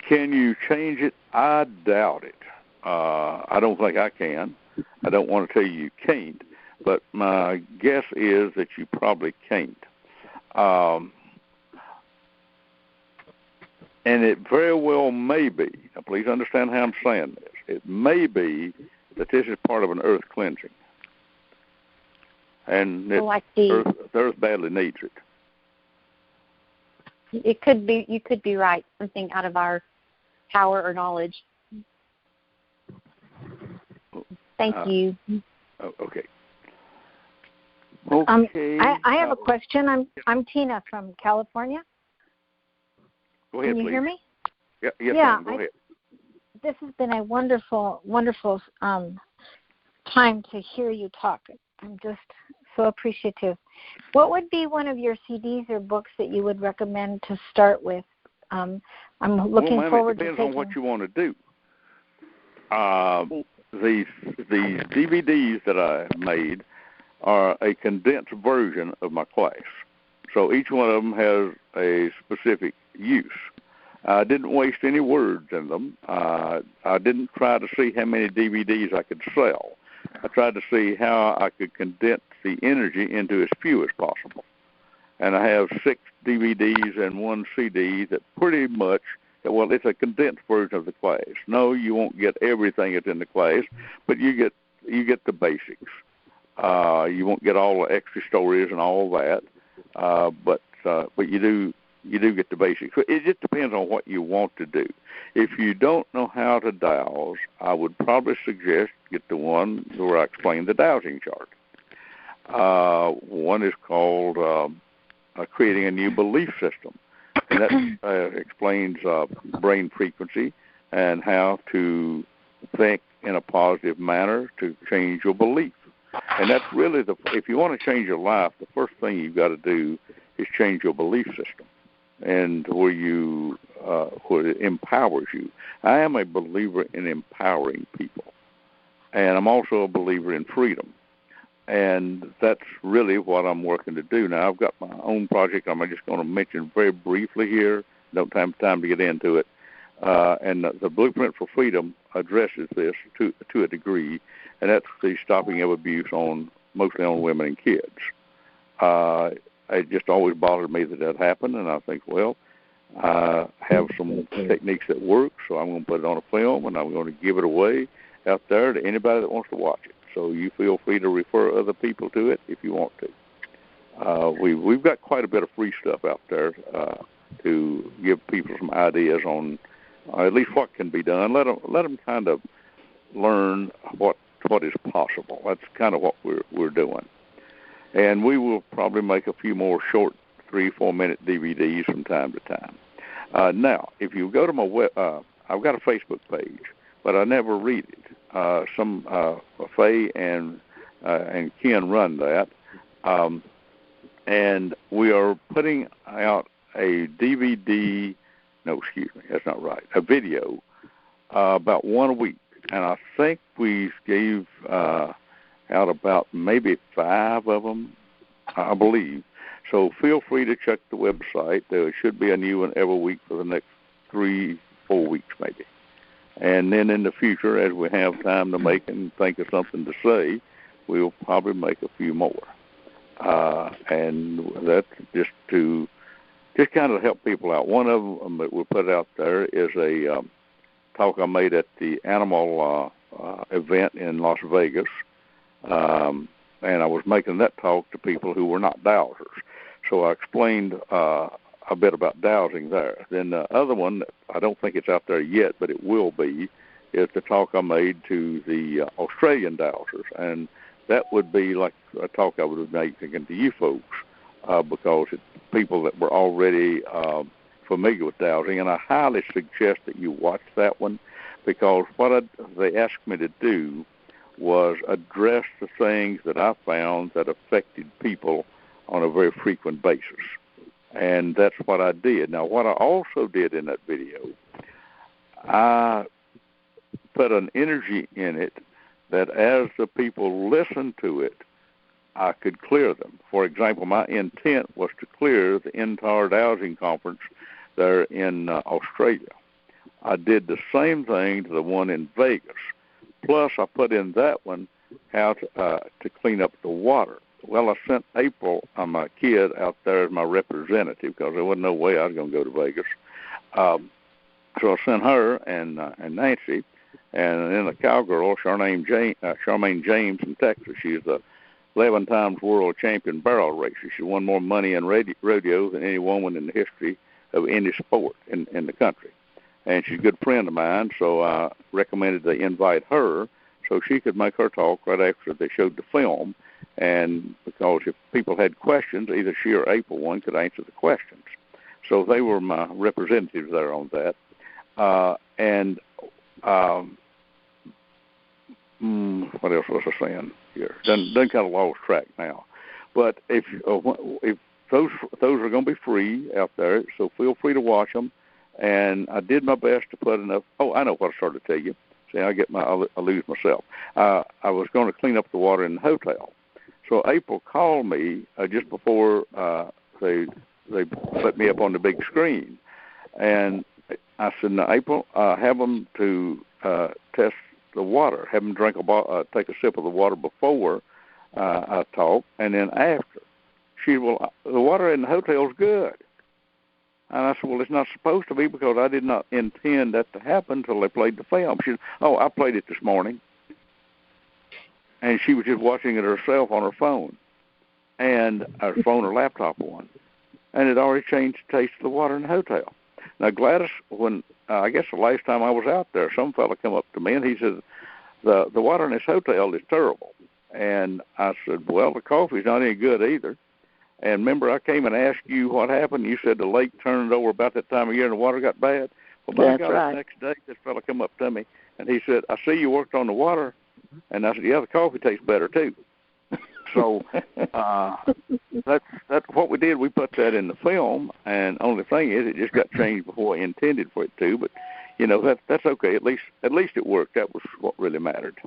Can you change it? I doubt it. I don't think I can. I don't want to tell you can't, but my guess is that you probably can't. And it very well may be, now please understand how I'm saying this, it may be that this is part of an earth cleansing. And the earth badly needs it. It could be, you could be right, something out of our power or knowledge. Thank you. Okay. I have a question. I'm Tina from California. Go ahead, Can you please. hear me? Yeah, go ahead. This has been a wonderful, wonderful time to hear you talk. I'm just so appreciative. What would be one of your CDs or books that you would recommend to start with? I'm looking forward to taking... It depends on what you want to do. The DVDs that I made are a condensed version of my class. So each one of them has a specific use. I didn't waste any words in them. I didn't try to see how many DVDs I could sell. I tried to see how I could condense the energy into as few as possible. And I have 6 DVDs and 1 CD that pretty much, well, it's a condensed version of the class. No, you won't get everything that's in the class, but you get the basics. You won't get all the extra stories and all that, but you do get the basics. It just depends on what you want to do. If you don't know how to dowse, I would probably suggest get the one where I explain the dowsing chart. One is called Creating a New Belief System, and that explains brain frequency and how to think in a positive manner to change your belief. And that's really if you want to change your life, the first thing you've got to do is change your belief system, and where it empowers you. I am a believer in empowering people, and I'm also a believer in freedom. And that's really what I'm working to do. Now, I've got my own project I'm just going to mention very briefly here. Don't have time to get into it. And the Blueprint for Freedom addresses this to a degree, and that's the stopping of abuse mostly on women and kids. It just always bothered me that happened, and I think, well, I have some techniques that work, so I'm going to put it on a film, and I'm going to give it away out there to anybody that wants to watch it. So you feel free to refer other people to it if you want to. We've got quite a bit of free stuff out there to give people some ideas on at least what can be done. Let them kind of learn what is possible. That's kind of what we're doing. And we will probably make a few more short 3-4 minute DVDs from time to time. Now, if you go to my I've got a Facebook page, but I never read it. Faye and Ken run that, and we are putting out a DVD. No, excuse me, that's not right. A video about one a week, and I think we gave out about maybe 5 of them, I believe. So feel free to check the website. There should be a new one every week for the next 3-4 weeks, maybe. And then in the future, as we have time to make and think of something to say, we'll probably make a few more. And that's just kind of help people out. One of them that we put out there is a talk I made at the animal event in Las Vegas. And I was making that talk to people who were not dowsers. So I explained a bit about dowsing there. Then the other one, I don't think it's out there yet, but it will be, is the talk I made to the Australian dowsers. And that would be like a talk I would have made to you folks because it's people that were already familiar with dowsing. And I highly suggest that you watch that one because what they asked me to do was address the things that I found that affected people on a very frequent basis. And that's what I did. Now, what I also did in that video, I put an energy in it that as the people listened to it, I could clear them. For example, my intent was to clear the entire dowsing conference there in Australia. I did the same thing to the one in Vegas. Plus, I put in that one how to clean up the water. Well, I sent April, my kid, out there as my representative because there wasn't no way I was going to go to Vegas. So I sent her and Nancy, and then a cowgirl, Charmaine James in Texas. She's the 11 times world champion barrel racer. She won more money in rodeo than any woman in the history of any sport in the country. And she's a good friend of mine, so I recommended they invite her so she could make her talk right after they showed the film. And because if people had questions, either she or April, one could answer the questions. So they were my representatives there on that. What else was I saying here? Done kind of lost track now. But if those are going to be free out there, so feel free to watch them. And I did my best to put enough. Oh, I know what I started to tell you. See, I lose myself. I was going to clean up the water in the hotel. So April called me just before they put me up on the big screen, and I said, "Now, April, have them to test the water. Have them take a sip of the water before I talk, and then after." She said, "Well, the water in the hotel is good." And I said, "Well, it's not supposed to be because I did not intend that to happen until they played the film." She said, "Oh, I played it this morning." And she was just watching it herself on her phone, and her phone or laptop one. And it already changed the taste of the water in the hotel. Now, Gladys, when I guess the last time I was out there, some fella came up to me and he said, the water in this hotel is terrible. And I said, "Well, the coffee's not any good either." And remember, I came and asked you what happened. You said the lake turned over about that time of year and the water got bad. Well, by God, right. The next day, this fella come up to me and he said, "I see you worked on the water." And I said, "Yeah, the coffee tastes better too." So that's what we did. We put that in the film, and only thing is, it just got changed before I intended for it to. But that's okay. At least it worked. That was what really mattered.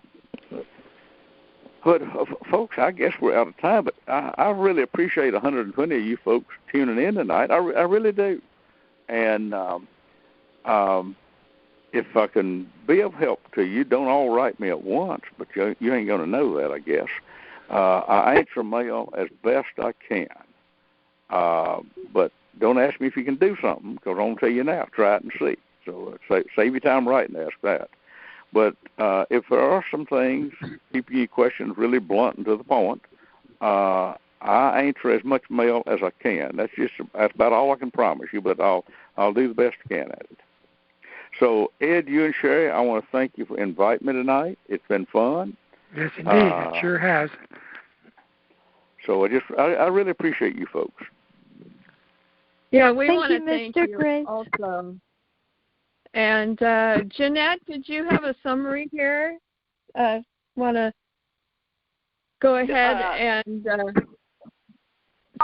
But folks, I guess we're out of time. But I really appreciate 120 of you folks tuning in tonight. I really do. And if I can be of help to you, don't all write me at once. But you ain't going to know that, I guess. I answer mail as best I can. But don't ask me if you can do something, because I'm going to tell you now. Try it and see. So save your time writing to ask that. But if there are some things, keeping your questions really blunt and to the point, I answer as much mail as I can. That's about all I can promise you, but I'll do the best I can at it. So, Ed, you and Sherry, I want to thank you for inviting me tonight. It's been fun. Yes, indeed. It sure has. So I really appreciate you folks. Yeah, we want to thank thank you, you Grace. also. And Jeanette, did you have a summary here? Want to go ahead and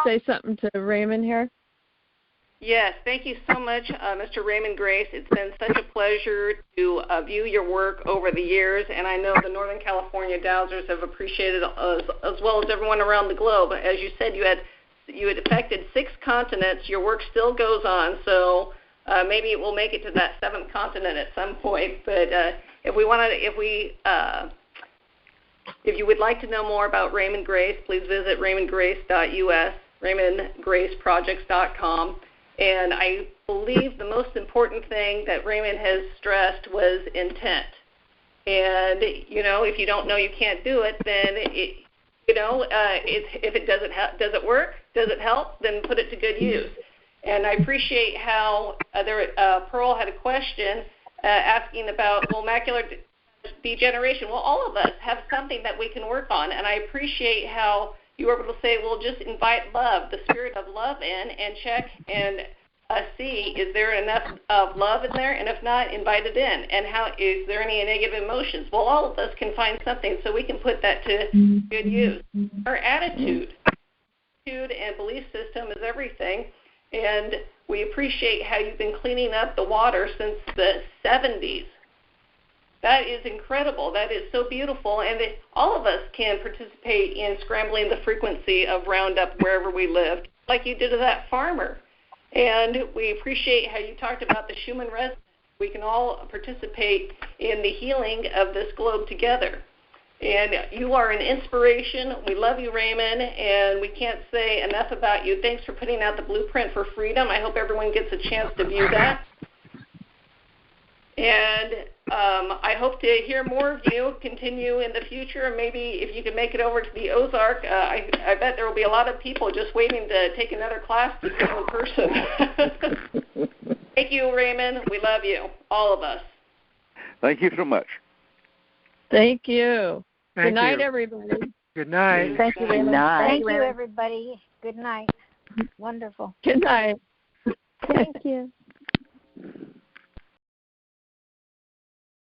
say something to Raymond here? Yes, thank you so much, Mr. Raymond Grace. It's been such a pleasure to view your work over the years, and I know the Northern California Dowsers have appreciated it as well as everyone around the globe. As you said, you had affected 6 continents. Your work still goes on, so maybe it will make it to that 7th continent at some point. But if you would like to know more about Raymond Grace, please visit raymondgrace.us, raymondgraceprojects.com. And I believe the most important thing that Raymond has stressed was intent. And, if you don't know you can't do it, then, if it does it work? Does it help? Then put it to good use. And I appreciate how Pearl had a question asking about, macular degeneration. Well, all of us have something that we can work on. And I appreciate how you were able to say, just invite love, the spirit of love in, and check and see, is there enough of love in there? And if not, invite it in. And how is there any negative emotions? Well, all of us can find something, so we can put that to good use. Our attitude and belief system is everything. And we appreciate how you've been cleaning up the water since the 70s. That is incredible. That is so beautiful. And all of us can participate in scrambling the frequency of Roundup wherever we live, like you did to that farmer. And we appreciate how you talked about the Schumann resonance. We can all participate in the healing of this globe together. And you are an inspiration. We love you, Raymond, and we can't say enough about you. Thanks for putting out the Blueprint for Freedom. I hope everyone gets a chance to view that. And I hope to hear more of you continue in the future. Maybe if you can make it over to the Ozark, I bet there will be a lot of people just waiting to take another class to see in person. Thank you, Raymond. We love you, all of us. Thank you so much. Thank you. Good night, everybody. Good night. Thank you, Good night. Thank you, everybody. Good night. Wonderful. Good night. Thank you.